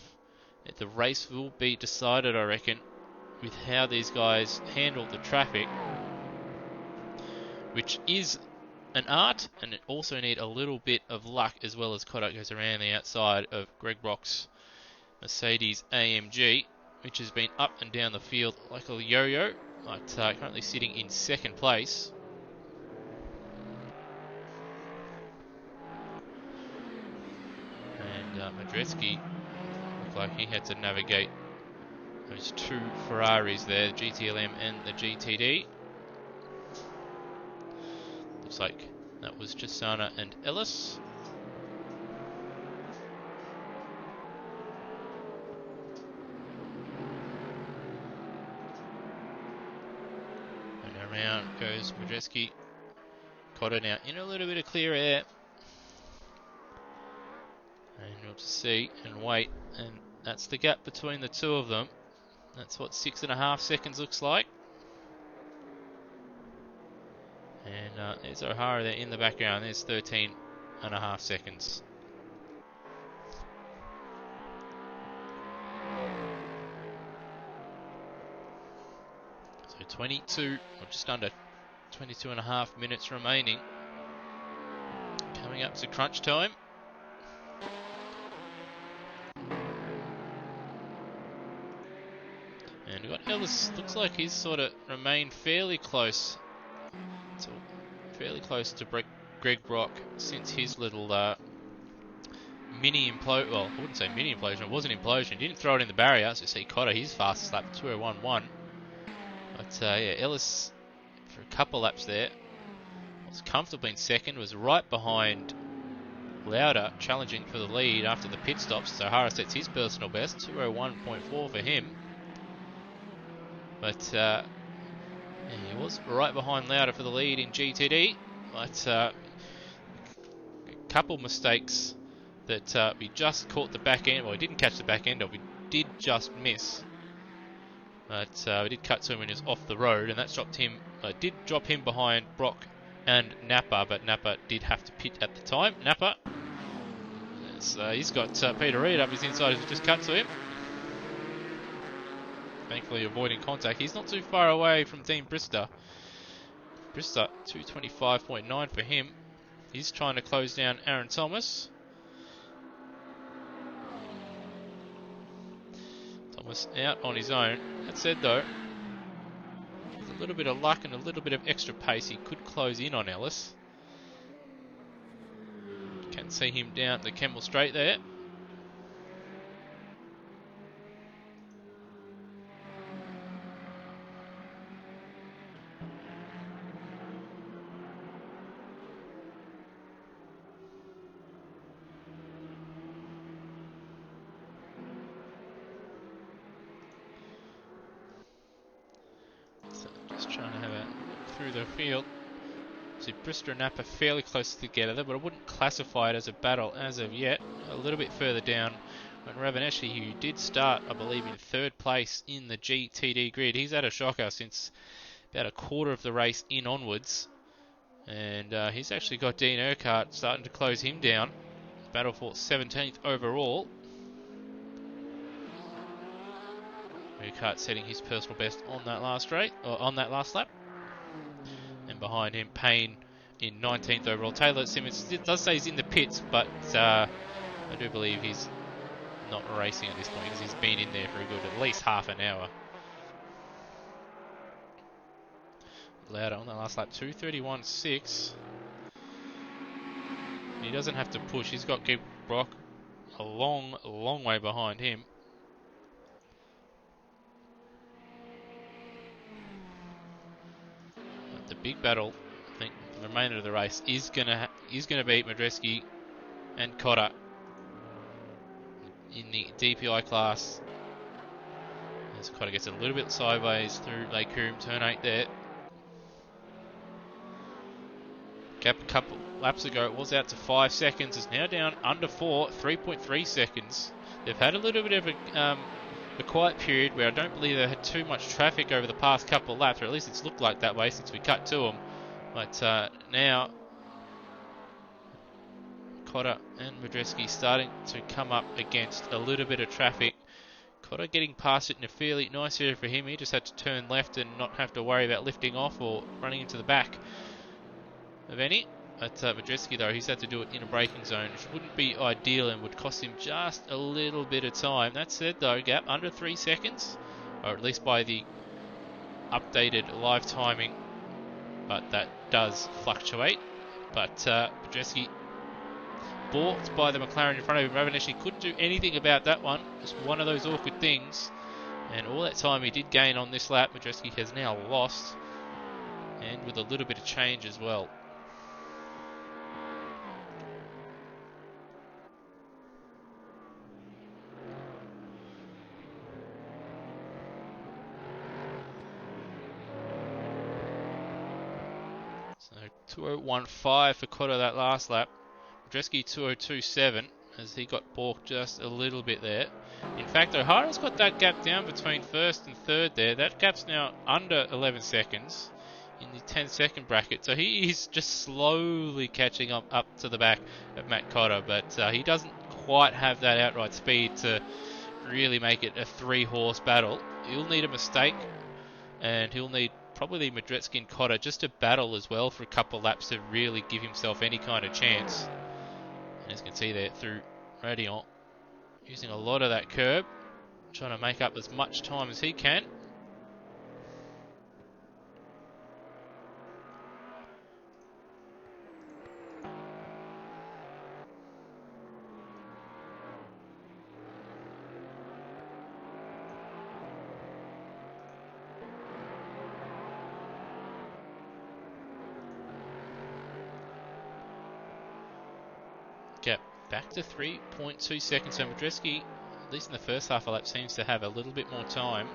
the race will be decided, I reckon, with how these guys handle the traffic, which is an art, and it also need a little bit of luck as well as Kodak goes around the outside of Greg Brock's Mercedes AMG, which has been up and down the field like a yo-yo, but currently sitting in second place. And Madreski looked like he had to navigate those two Ferraris there, the GTLM and the GTD. Looks like that was Chisana and Ellis. And around goes Madreski. Cotter now in a little bit of clear air. And we'll just see and wait. And that's the gap between the two of them. That's what 6.5 seconds looks like. And there's O'Hara there in the background. There's 13.5 seconds. So 22, or just under 22.5 minutes remaining. Coming up to crunch time. And we've got Ellis. Looks like he's sort of remained fairly close to Greg Brock since his little mini implosion. Well, I wouldn't say mini implosion. It was an implosion. He didn't throw it in the barrier. So you see Cotter, his fastest lap, 2:01.1. But yeah, Ellis for a couple laps there was comfortably in second. Was right behind Lauda, challenging for the lead after the pit stops. So O'Hara sets his personal best, 2:01.4 for him. But yeah, he was right behind Lauda for the lead in GTD, but a couple mistakes that we just caught the back end. Well, we didn't catch the back end of. We did just miss, but we did cut to him when he was off the road, and that did drop him behind Brock and Napa, but Napa did have to pit at the time. Napa, he's got Peter Reid up his inside who just cut to him. Thankfully avoiding contact. He's not too far away from Team Brister. Brister, 225.9 for him. He's trying to close down Aaron Thomas. Thomas out on his own. That said though, with a little bit of luck and a little bit of extra pace, he could close in on Ellis. Can see him down the Kemmel Straight there. Through the field. So Brister and Napa fairly close together, but I wouldn't classify it as a battle as of yet. A little bit further down, when Ravanelli, who did start, I believe, in third place in the GTD grid, he's had a shocker since about a quarter of the race in onwards, and he's actually got Dean Urquhart starting to close him down. Battle for 17th overall. Urquhart setting his personal best on that last lap. And behind him, Payne in 19th overall. Taylor Simmons, it does say he's in the pits, but I do believe he's not racing at this point because he's been in there for a good at least half an hour. Lauda on that last lap, 2:31.6. He doesn't have to push. He's got Greg Brock a long way behind him. The big battle, I think, for the remainder of the race is gonna be Madreski and Cotter in the DPI class. As Cotter gets a little bit sideways through Lake Coombe, turn 8 there. Gap a couple laps ago, it was out to 5 seconds. It's now down under 4, 3.3 seconds. They've had a little bit of a a quiet period where I don't believe they had too much traffic over the past couple of laps, or at least it's looked like that way since we cut to them. But now Cotter and Madreski starting to come up against a little bit of traffic. Cotter getting past it in a fairly nice area for him. He just had to turn left and not have to worry about lifting off or running into the back of any. But Madreski, though, he's had to do it in a braking zone, which wouldn't be ideal and would cost him just a little bit of time. That said, though, gap under 3 seconds, or at least by the updated live timing, but that does fluctuate. But Madreski balked by the McLaren in front of him. Raveneshny couldn't do anything about that one. Just one of those awkward things. And all that time he did gain on this lap, Madreski has now lost, and with a little bit of change as well. So 2015 for Cotter that last lap. Madreski 2027 as he got balked just a little bit there. In fact, O'Hara's got that gap down between first and third there. That gap's now under 11 seconds in the 10-second bracket. So he is just slowly catching up to the back of Matt Cotter, but he doesn't quite have that outright speed to really make it a 3-horse battle. He'll need a mistake, and he'll need probably Madreski and Cotter just to battle as well for a couple of laps to really give himself any kind of chance. And as you can see there through Radiant, using a lot of that curb, trying to make up as much time as he can. Gap back to 3.2 seconds. So Madreski, at least in the first half of lap, seems to have a little bit more time.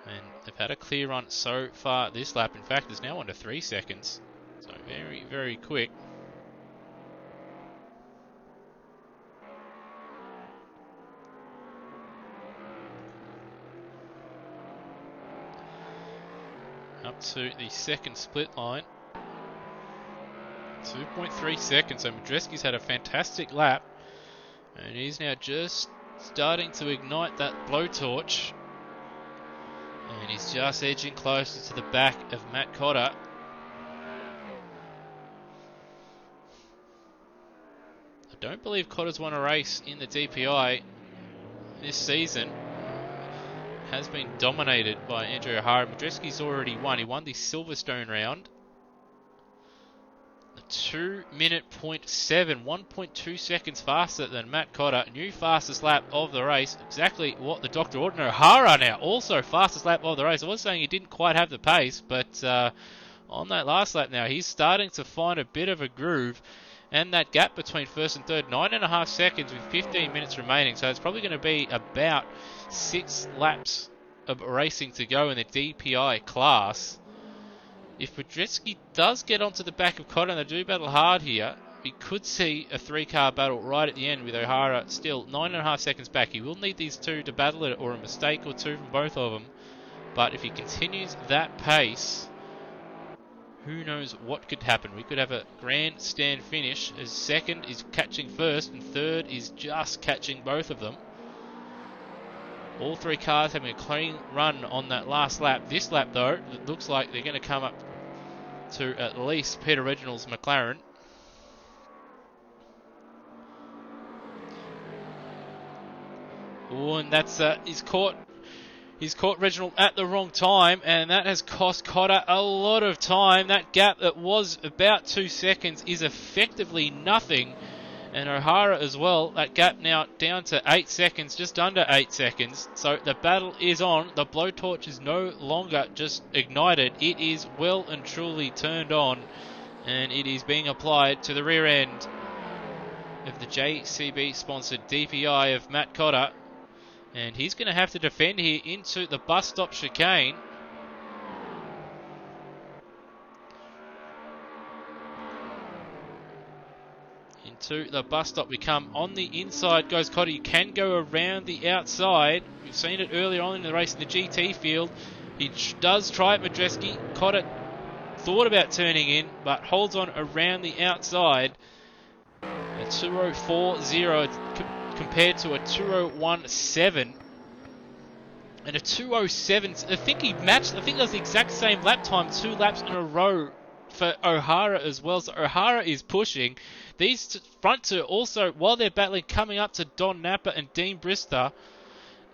And they've had a clear run so far this lap. In fact, it's now under 3 seconds. So very, very quick. Up to the second split line. 2.3 seconds, so Madreski's had a fantastic lap, and he's now just starting to ignite that blowtorch, and he's just edging closer to the back of Matt Cotter. I don't believe Cotter's won a race in the DPI this season. Has been dominated by Andrew O'Hara. Madreski's already won. He won the Silverstone round. 2-minute 0.7, 1.2 seconds faster than Matt Cotter. New fastest lap of the race. Exactly what the Dr. Ordinary O'Hara now. Also fastest lap of the race. I was saying he didn't quite have the pace, but on that last lap now, he's starting to find a bit of a groove. And that gap between first and third, 9.5 seconds with 15 minutes remaining. So it's probably going to be about 6 laps of racing to go in the DPI class. If Madreski does get onto the back of Cotter and they do battle hard here, we could see a 3-car battle right at the end with O'Hara still 9.5 seconds back. He will need these two to battle it, or a mistake or two from both of them. But if he continues that pace, who knows what could happen. We could have a grandstand finish as second is catching first and third is just catching both of them. All 3 cars having a clean run on that last lap. This lap, though, it looks like they're going to come up to at least Peter Reginald's McLaren. Oh, and that's he's caught Reginald at the wrong time, and that has cost Cotter a lot of time. That gap that was about 2 seconds is effectively nothing. And O'Hara as well, that gap now down to 8 seconds, just under 8 seconds. So the battle is on. The blowtorch is no longer just ignited. It is well and truly turned on. And it is being applied to the rear end of the JCB-sponsored DPI of Matt Cotter. And he's going to have to defend here into the bus stop chicane. to the bus stop we come. On the inside goes Cotter. You can go around the outside. We've seen it earlier on in the race in the GT field. He does try it, Madreski. Cotter thought about turning in, but holds on around the outside. A 2:04.0 compared to a 2:01.7. And a 2:07. I think he matched. I think that was the exact same lap time, 2 laps in a row for O'Hara as well. So O'Hara is pushing. These front two also, while they're battling, coming up to Don Napa and Dean Brister.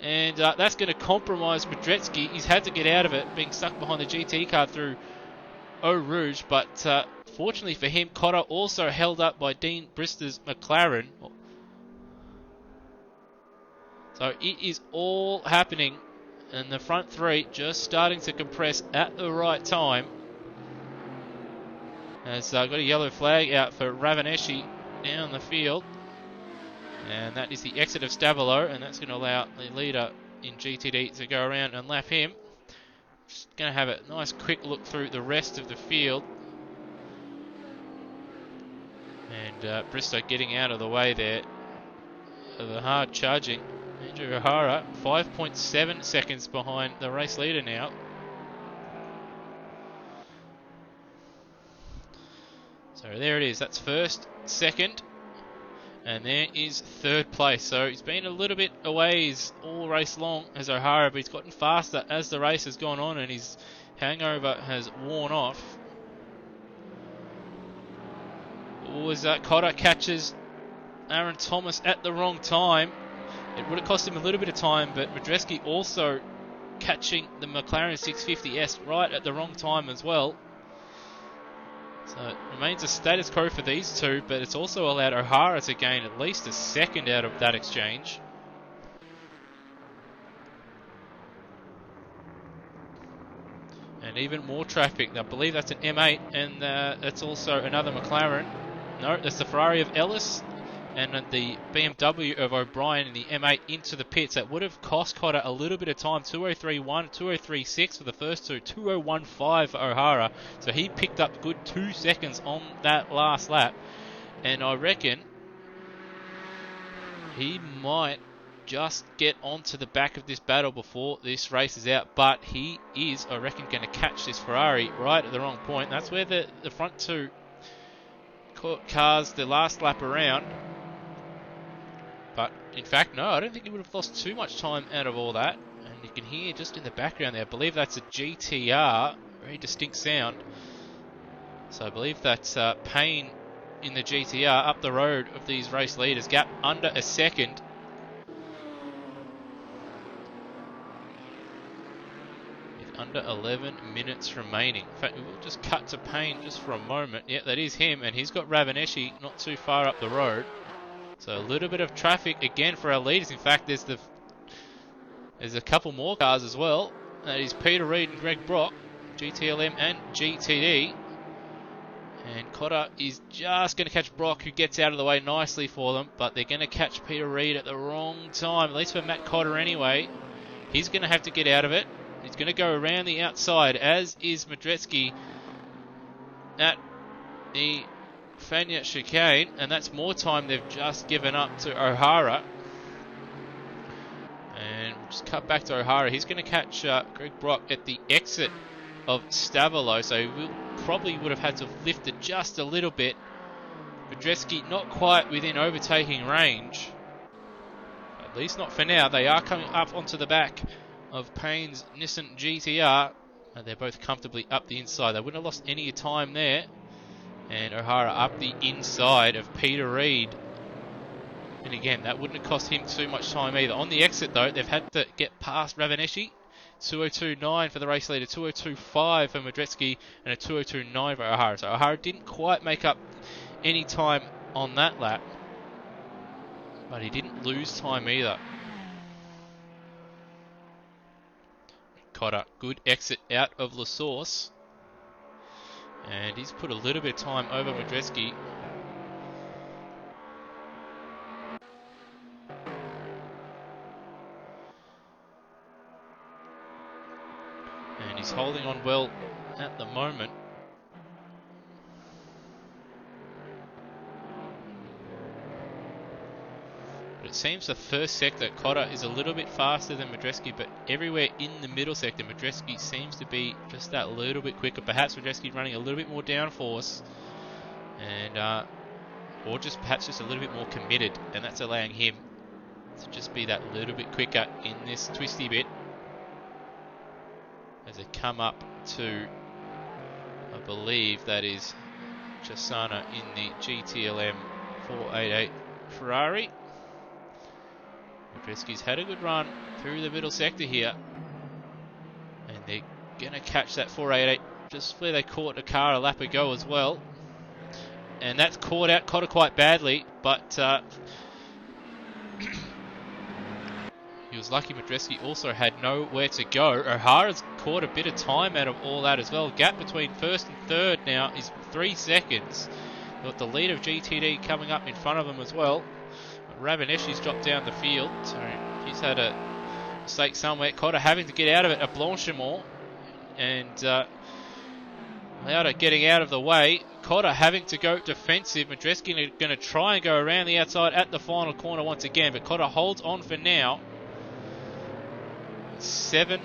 And that's going to compromise Madreski. He's had to get out of it, being stuck behind the GT car through Eau Rouge. But fortunately for him, Cotter also held up by Dean Brister's McLaren. So it is all happening. And the front three just starting to compress at the right time. Has got a yellow flag out for Ravaneschi down the field. And that is the exit of Stavolo, and that's going to allow the leader in GTD to go around and lap him. Just going to have a nice quick look through the rest of the field. And Bristow getting out of the way there of the hard charging. Andrew O'Hara, 5.7 seconds behind the race leader now. So there it is. That's first, second, and there is third place. So he's been a little bit away all race long as O'Hara, but he's gotten faster as the race has gone on and his hangover has worn off. Was Cotter catches Aaron Thomas at the wrong time. It would have cost him a little bit of time, but Madreski also catching the McLaren 650S right at the wrong time as well. So it remains a status quo for these two, but it's also allowed O'Hara to gain at least a second out of that exchange. And even more traffic. I believe that's an M8, and that's also another McLaren. No, that's the Ferrari of Ellis and the BMW of O'Brien in the M8 into the pits. That would have cost Cotter a little bit of time. 2:03.1, 2:03.6 for the first two, 2:01.5 for O'Hara. So he picked up good 2 seconds on that last lap. And I reckon he might just get onto the back of this battle before this race is out. But he is, I reckon, going to catch this Ferrari right at the wrong point. That's where the front two cars, the last lap around. But in fact, no, I don't think he would have lost too much time out of all that. And you can hear just in the background there, I believe that's a GTR, very distinct sound. So I believe that's Payne in the GTR up the road of these race leaders. Gap under a second. With under 11 minutes remaining. In fact, we'll just cut to Payne just for a moment. Yeah, that is him, and he's got Ravaneschi not too far up the road. So a little bit of traffic again for our leaders. In fact, there's a couple more cars as well. That is Peter Reid and Greg Brock, GTLM and GTD. And Cotter is just going to catch Brock, who gets out of the way nicely for them. But they're going to catch Peter Reid at the wrong time, at least for Matt Cotter anyway. He's going to have to get out of it. He's going to go around the outside, as is Madreski at the Fania chicane, and that's more time they've just given up to O'Hara. And we'll just cut back to O'Hara. He's going to catch Greg Brock at the exit of Stavolo, so he probably would have had to lift it just a little bit. Madreski not quite within overtaking range, at least not for now. They are coming up onto the back of Payne's Nissan GTR, and they're both comfortably up the inside. They wouldn't have lost any time there. And O'Hara up the inside of Peter Reid. And again, that wouldn't have cost him too much time either. On the exit, though, they've had to get past Ravaneschi. 2:02.9 for the race leader, 2:02.5 for Madreski, and a 2:02.9 for O'Hara. So O'Hara didn't quite make up any time on that lap. But he didn't lose time either. Cotter, good exit out of La Source. And he's put a little bit of time over Madreski. And he's holding on well at the moment. But it seems the first sector, Cotter is a little bit faster than Madreski, but everywhere in the middle sector, Madreski seems to be just that little bit quicker. Perhaps Madreski running a little bit more downforce, and or just perhaps just a little bit more committed, and that's allowing him to just be that little bit quicker in this twisty bit as they come up to, I believe that is Chasana in the GTLM 488 Ferrari. Madreski's had a good run through the middle sector here, and they're going to catch that 488 just where they caught the car a lap ago as well. And that's caught out Cotter quite badly, but he was lucky. Madreski also had nowhere to go. O'Hara's caught a bit of time out of all that as well. Gap between first and third now is 3 seconds. Got the lead of GTD coming up in front of them as well. Rabaneshi's dropped down the field, so he's had a mistake somewhere. Cotter having to get out of it at Blanchimont, and Lauda getting out of the way. Cotter having to go defensive. Madreski going to try and go around the outside at the final corner once again, but Cotter holds on for now. 7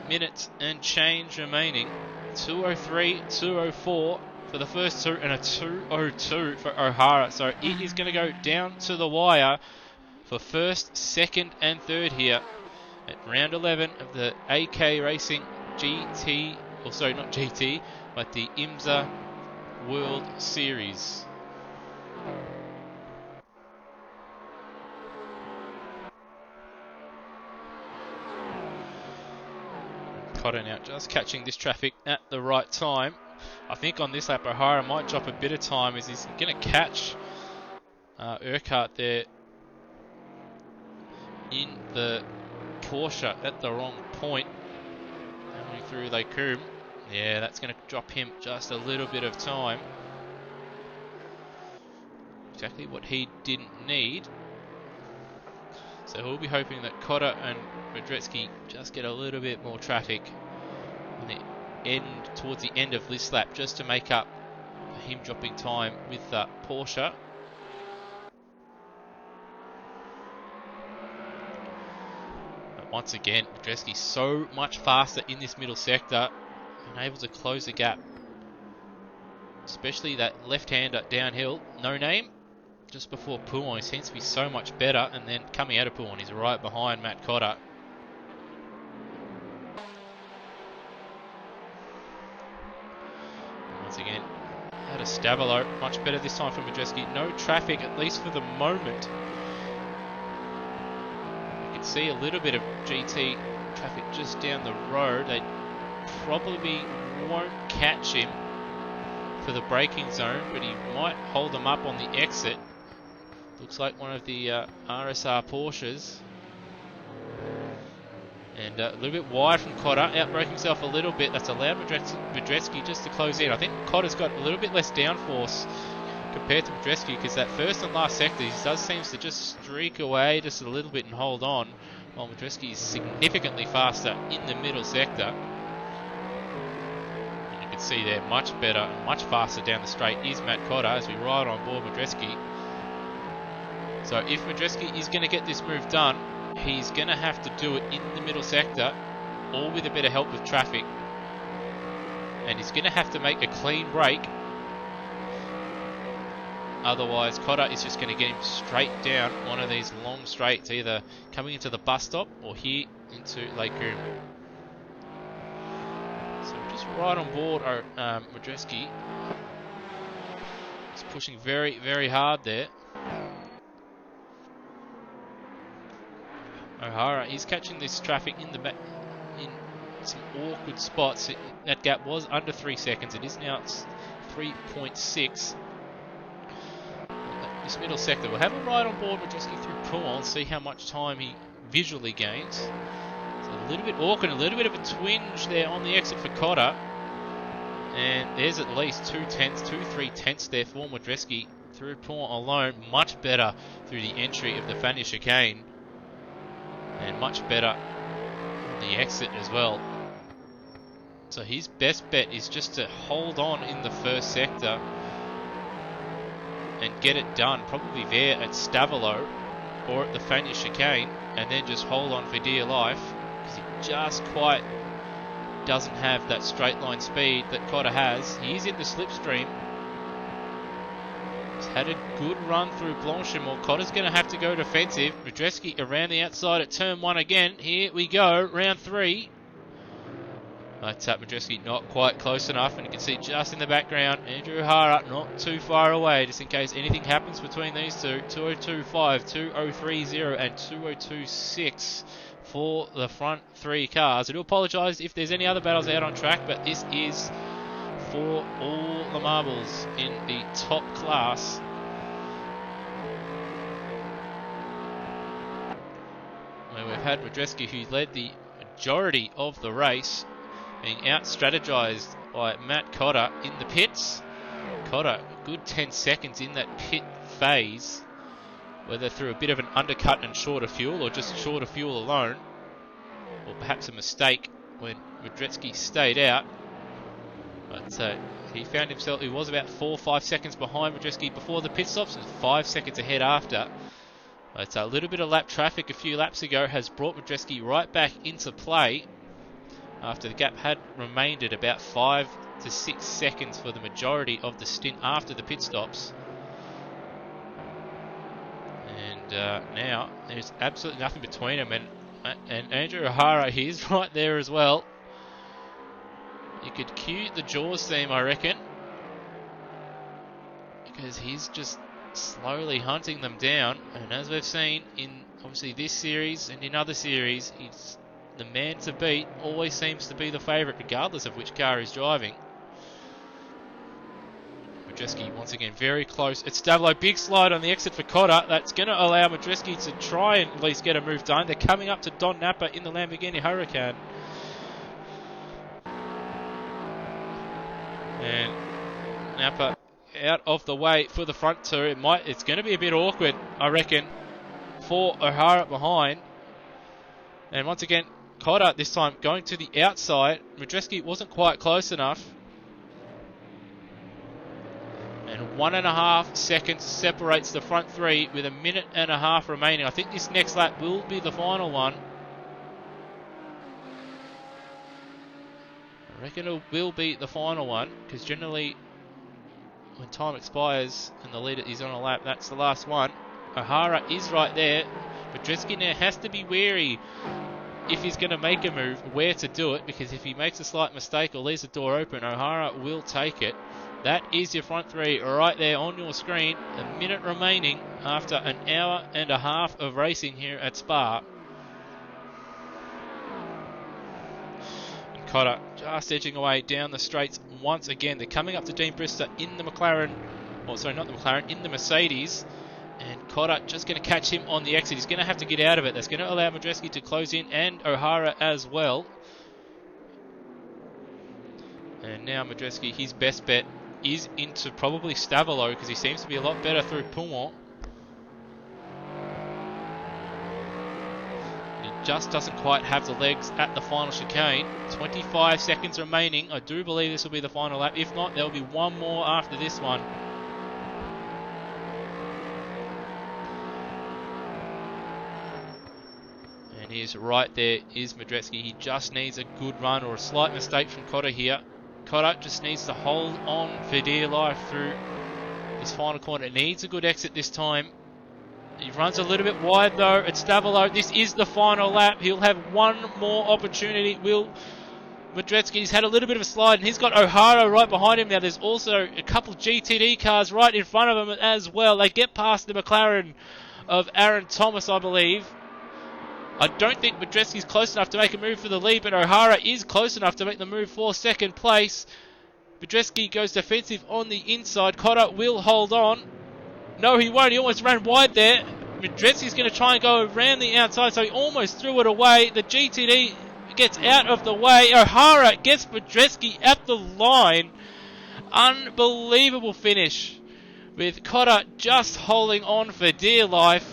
minutes and change remaining. 2:03, 2:04 for the first two, and a 2:02 for O'Hara. So it is going to go down to the wire for first, second, and third here at round 11 of the AK Racing GT, or sorry, not GT, but the IMSA World Series. Cotter now just catching this traffic at the right time. I think on this lap O'Hara might drop a bit of time as he's going to catch Urquhart there in the Porsche at the wrong point. Coming through Lake Coombe. Yeah, that's going to drop him just a little bit of time. Exactly what he didn't need. So we'll be hoping that Cotter and Madreski just get a little bit more traffic on the end, towards the end of this lap, just to make up for him dropping time with Porsche. But once again, Madreski so much faster in this middle sector and able to close the gap. Especially that left-hander downhill, No Name, just before Pouon. He seems to be so much better, and then coming out of Pouon, he's right behind Matt Cotter. Once again, out of Stavolo, much better this time for Madreski. No traffic, at least for the moment. You can see a little bit of GT traffic just down the road. They probably won't catch him for the braking zone, but he might hold them up on the exit. Looks like one of the RSR Porsches. And a little bit wide from Cotter, outbroke himself a little bit. That's allowed Madreski just to close in. I think Cotter's got a little bit less downforce compared to Madreski, because that first and last sector, he does seems to just streak away just a little bit and hold on, while Madreski is significantly faster in the middle sector. And you can see there, much better and much faster down the straight is Matt Cotter as we ride on board Madreski. So if Madreski is going to get this move done, he's going to have to do it in the middle sector, all with a bit of help with traffic. And he's going to have to make a clean break. Otherwise, Cotter is just going to get him straight down one of these long straights, either coming into the bus stop or here into Lake Coombe. So just right on board Madreski. He's pushing very, very hard there. O'Hara, he's catching this traffic in the back in some awkward spots. That gap was under 3 seconds. It is now 3.6. This middle sector, we'll have a ride on board Madreski through Pouon, see how much time he visually gains. It's a little bit awkward, a little bit of a twinge there on the exit for Cotter. And there's at least 3 tenths there for Madreski through Pouon alone. Much better through the entry of the Fania chicane. And much better on the exit as well. So his best bet is just to hold on in the first sector and get it done. Probably there at Stavolo. or at the Fania chicane, and then just hold on for dear life, because he just quite doesn't have that straight line speed that Cotter has. He is in the slipstream. He's had a good run through Blanchimont. Cotter's going to have to go defensive. Madreski around the outside at turn 1 again. Here we go, round 3. But Madreski not quite close enough, and you can see just in the background, Andrew O'Hara not too far away, just in case anything happens between these two. 2025, 2030 and 2026 for the front 3 cars. I do apologise if there's any other battles out on track, but this is for all the marbles in the top class. Where we've had Madreski, who led the majority of the race, being out-strategized by Matt Cotter in the pits. Cotter, a good 10 seconds in that pit phase, whether through a bit of an undercut and shorter fuel, or just shorter fuel alone, or perhaps a mistake when Madreski stayed out. But he found himself, he was about 4 or 5 seconds behind Madreski before the pit stops, and 5 seconds ahead after. But a little bit of lap traffic a few laps ago has brought Madreski right back into play, after the gap had remained at about 5 to 6 seconds for the majority of the stint after the pit stops. And now there's absolutely nothing between them, and Andrew O'Hara, he's right there as well. You could cue the Jaws theme, I reckon, because he's just slowly hunting them down. And as we've seen in obviously this series and in other series, he's the man to beat, always seems to be the favourite regardless of which car he's driving. Madreski once again very close. It's Stavlo, big slide on the exit for Cotter. That's going to allow Madreski to try and at least get a move done. They're coming up to Don Napa in the Lamborghini Huracan. And Napa out of the way for the front two. It's going to be a bit awkward, I reckon, for O'Hara behind. And once again, Cotter this time going to the outside. Madreski wasn't quite close enough. And 1.5 seconds separates the front 3 with 1.5 minutes remaining. I think this next lap will be the final one. I reckon it will be the final one, because generally when time expires and the leader is on a lap, that's the last one. O'Hara is right there. Madreski now has to be wary if he's going to make a move, where to do it, because if he makes a slight mistake or leaves the door open, O'Hara will take it. That is your front 3 right there on your screen. 1 minute remaining after 1.5 hours of racing here at Spa. And Cotter just edging away down the straights once again. They're coming up to Dean Brister in the McLaren, or sorry, not the McLaren, in the Mercedes. And Cotter just going to catch him on the exit. He's going to have to get out of it. That's going to allow Madreski to close in, and O'Hara as well. And now Madreski, his best bet is into probably Stavolo, because he seems to be a lot better through Poumont. He just doesn't quite have the legs at the final chicane. 25 seconds remaining. I do believe this will be the final lap. If not, there will be one more after this one. And he's right there is Madreski. He just needs a good run or a slight mistake from Cotter here. Cotter just needs to hold on for dear life through this final corner. It needs a good exit this time. He runs a little bit wide though. It's Stavolo. This is the final lap. He'll have one more opportunity. Madreski's had a little bit of a slide, and he's got O'Hara right behind him now. There's also a couple of GTD cars right in front of him as well. They get past the McLaren of Aaron Thomas, I believe. I don't think Madreski's close enough to make a move for the lead, but O'Hara is close enough to make the move for second place. Madreski goes defensive on the inside. Cotter will hold on. No, he won't. He almost ran wide there. Madreski's going to try and go around the outside, so he almost threw it away. The GTD gets out of the way. O'Hara gets Madreski at the line. Unbelievable finish, with Cotter just holding on for dear life.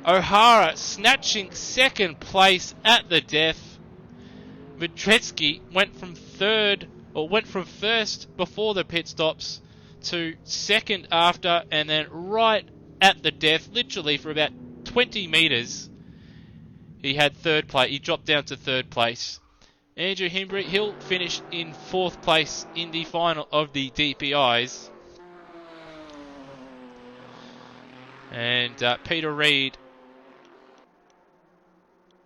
O'Hara snatching second place at the death. Madreski went from first before the pit stops to second after, and then right at the death, literally for about 20 metres. He had third place. He dropped down to third place. Andrew Himbree, he'll finish in fourth place in the final of the DPIs. And Peter Reid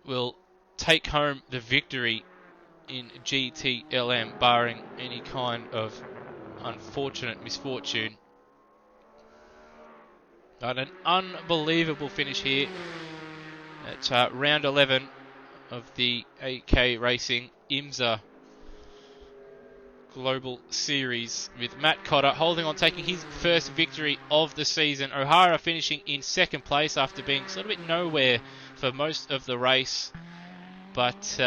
will take home the victory in GTLM, barring any kind of unfortunate misfortune. But an unbelievable finish here at round 11 of the AK Racing IMSA Global Series, with Matt Cotter holding on, taking his first victory of the season. O'Hara finishing in second place after being sort of a bit nowhere for most of the race. But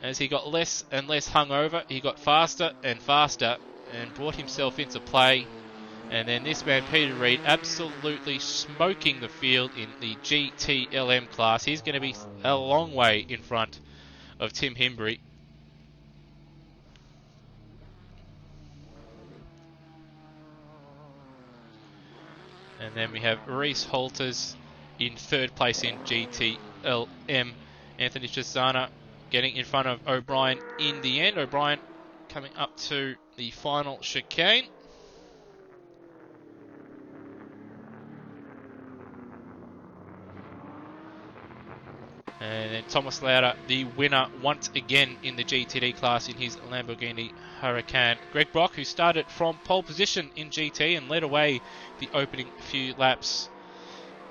as he got less and less hungover, he got faster and faster and brought himself into play. And then this man, Peter Reid, absolutely smoking the field in the GTLM class. He's going to be a long way in front of Tim Himbree. And then we have Reese Holters in third place in GTLM. Anthony Chisana getting in front of O'Brien in the end. O'Brien coming up to the final chicane. And then Thomas Lauder, the winner once again in the GTD class in his Lamborghini Huracan. Greg Brock, who started from pole position in GT and led away the opening few laps.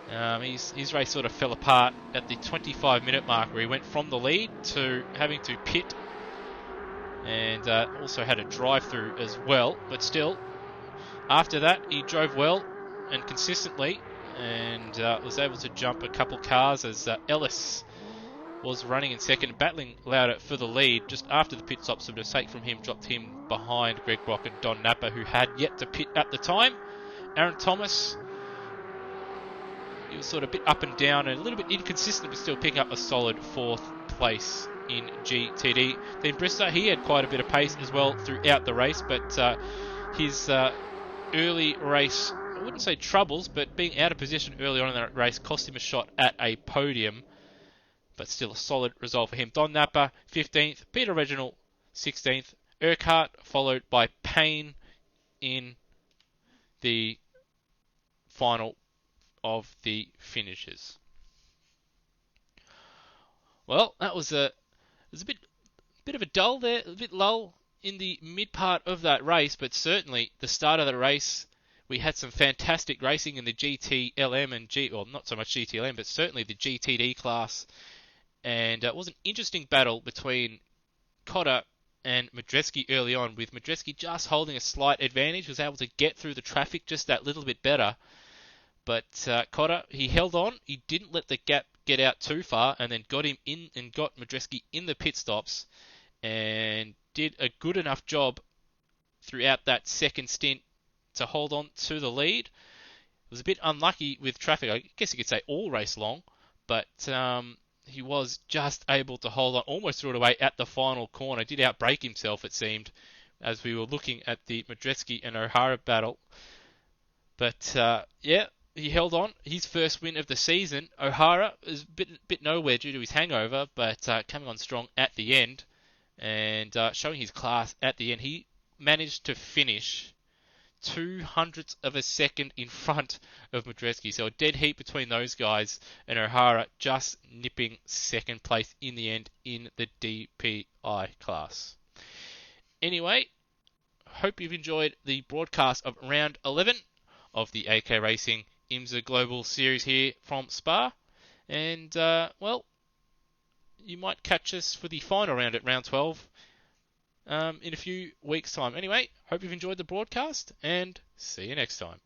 His race sort of fell apart at the 25-minute mark, where he went from the lead to having to pit, and also had a drive-through as well. But still, after that, he drove well and consistently, and was able to jump a couple cars as Ellis was running in second, battling Lauder for the lead. Just after the pit stop, so a mistake from him dropped him behind Greg Brock and Don Napper, who had yet to pit at the time. Aaron Thomas, he was sort of a bit up and down and a little bit inconsistent, but still picking up a solid fourth place in GTD. Then Bristow, he had quite a bit of pace as well throughout the race, but his early race, I wouldn't say troubles, but being out of position early on in that race cost him a shot at a podium. But still a solid result for him. Don Napper, 15th. Peter Reginald, 16th. Urquhart, followed by Payne in the final of the finishes. Well, that was a bit of a dull there, a bit lull in the mid part of that race, but certainly the start of the race, we had some fantastic racing in the GTLM and well, not so much GTLM, but certainly the GTD class. And it was an interesting battle between Cotter and Madreski early on, with Madreski just holding a slight advantage, was able to get through the traffic just that little bit better. But Cotter, he held on, he didn't let the gap get out too far, and then got him in and got Madreski in the pit stops, and did a good enough job throughout that second stint to hold on to the lead. Was a bit unlucky with traffic, I guess you could say all race long, but he was just able to hold on, almost threw it away at the final corner. Did outbrake himself, it seemed, as we were looking at the Madreski and O'Hara battle. But yeah, he held on. His first win of the season. O'Hara is a bit nowhere due to his hangover, but coming on strong at the end and showing his class at the end. He managed to finish 0.02 of a second in front of Madreski. So a dead heat between those guys, and O'Hara just nipping second place in the end in the DPI class. Anyway, hope you've enjoyed the broadcast of round 11 of the AK Racing IMSA Global Series here from Spa. And, well, you might catch us for the final round at round 12 in a few weeks' time. Anyway, hope you've enjoyed the broadcast, and see you next time.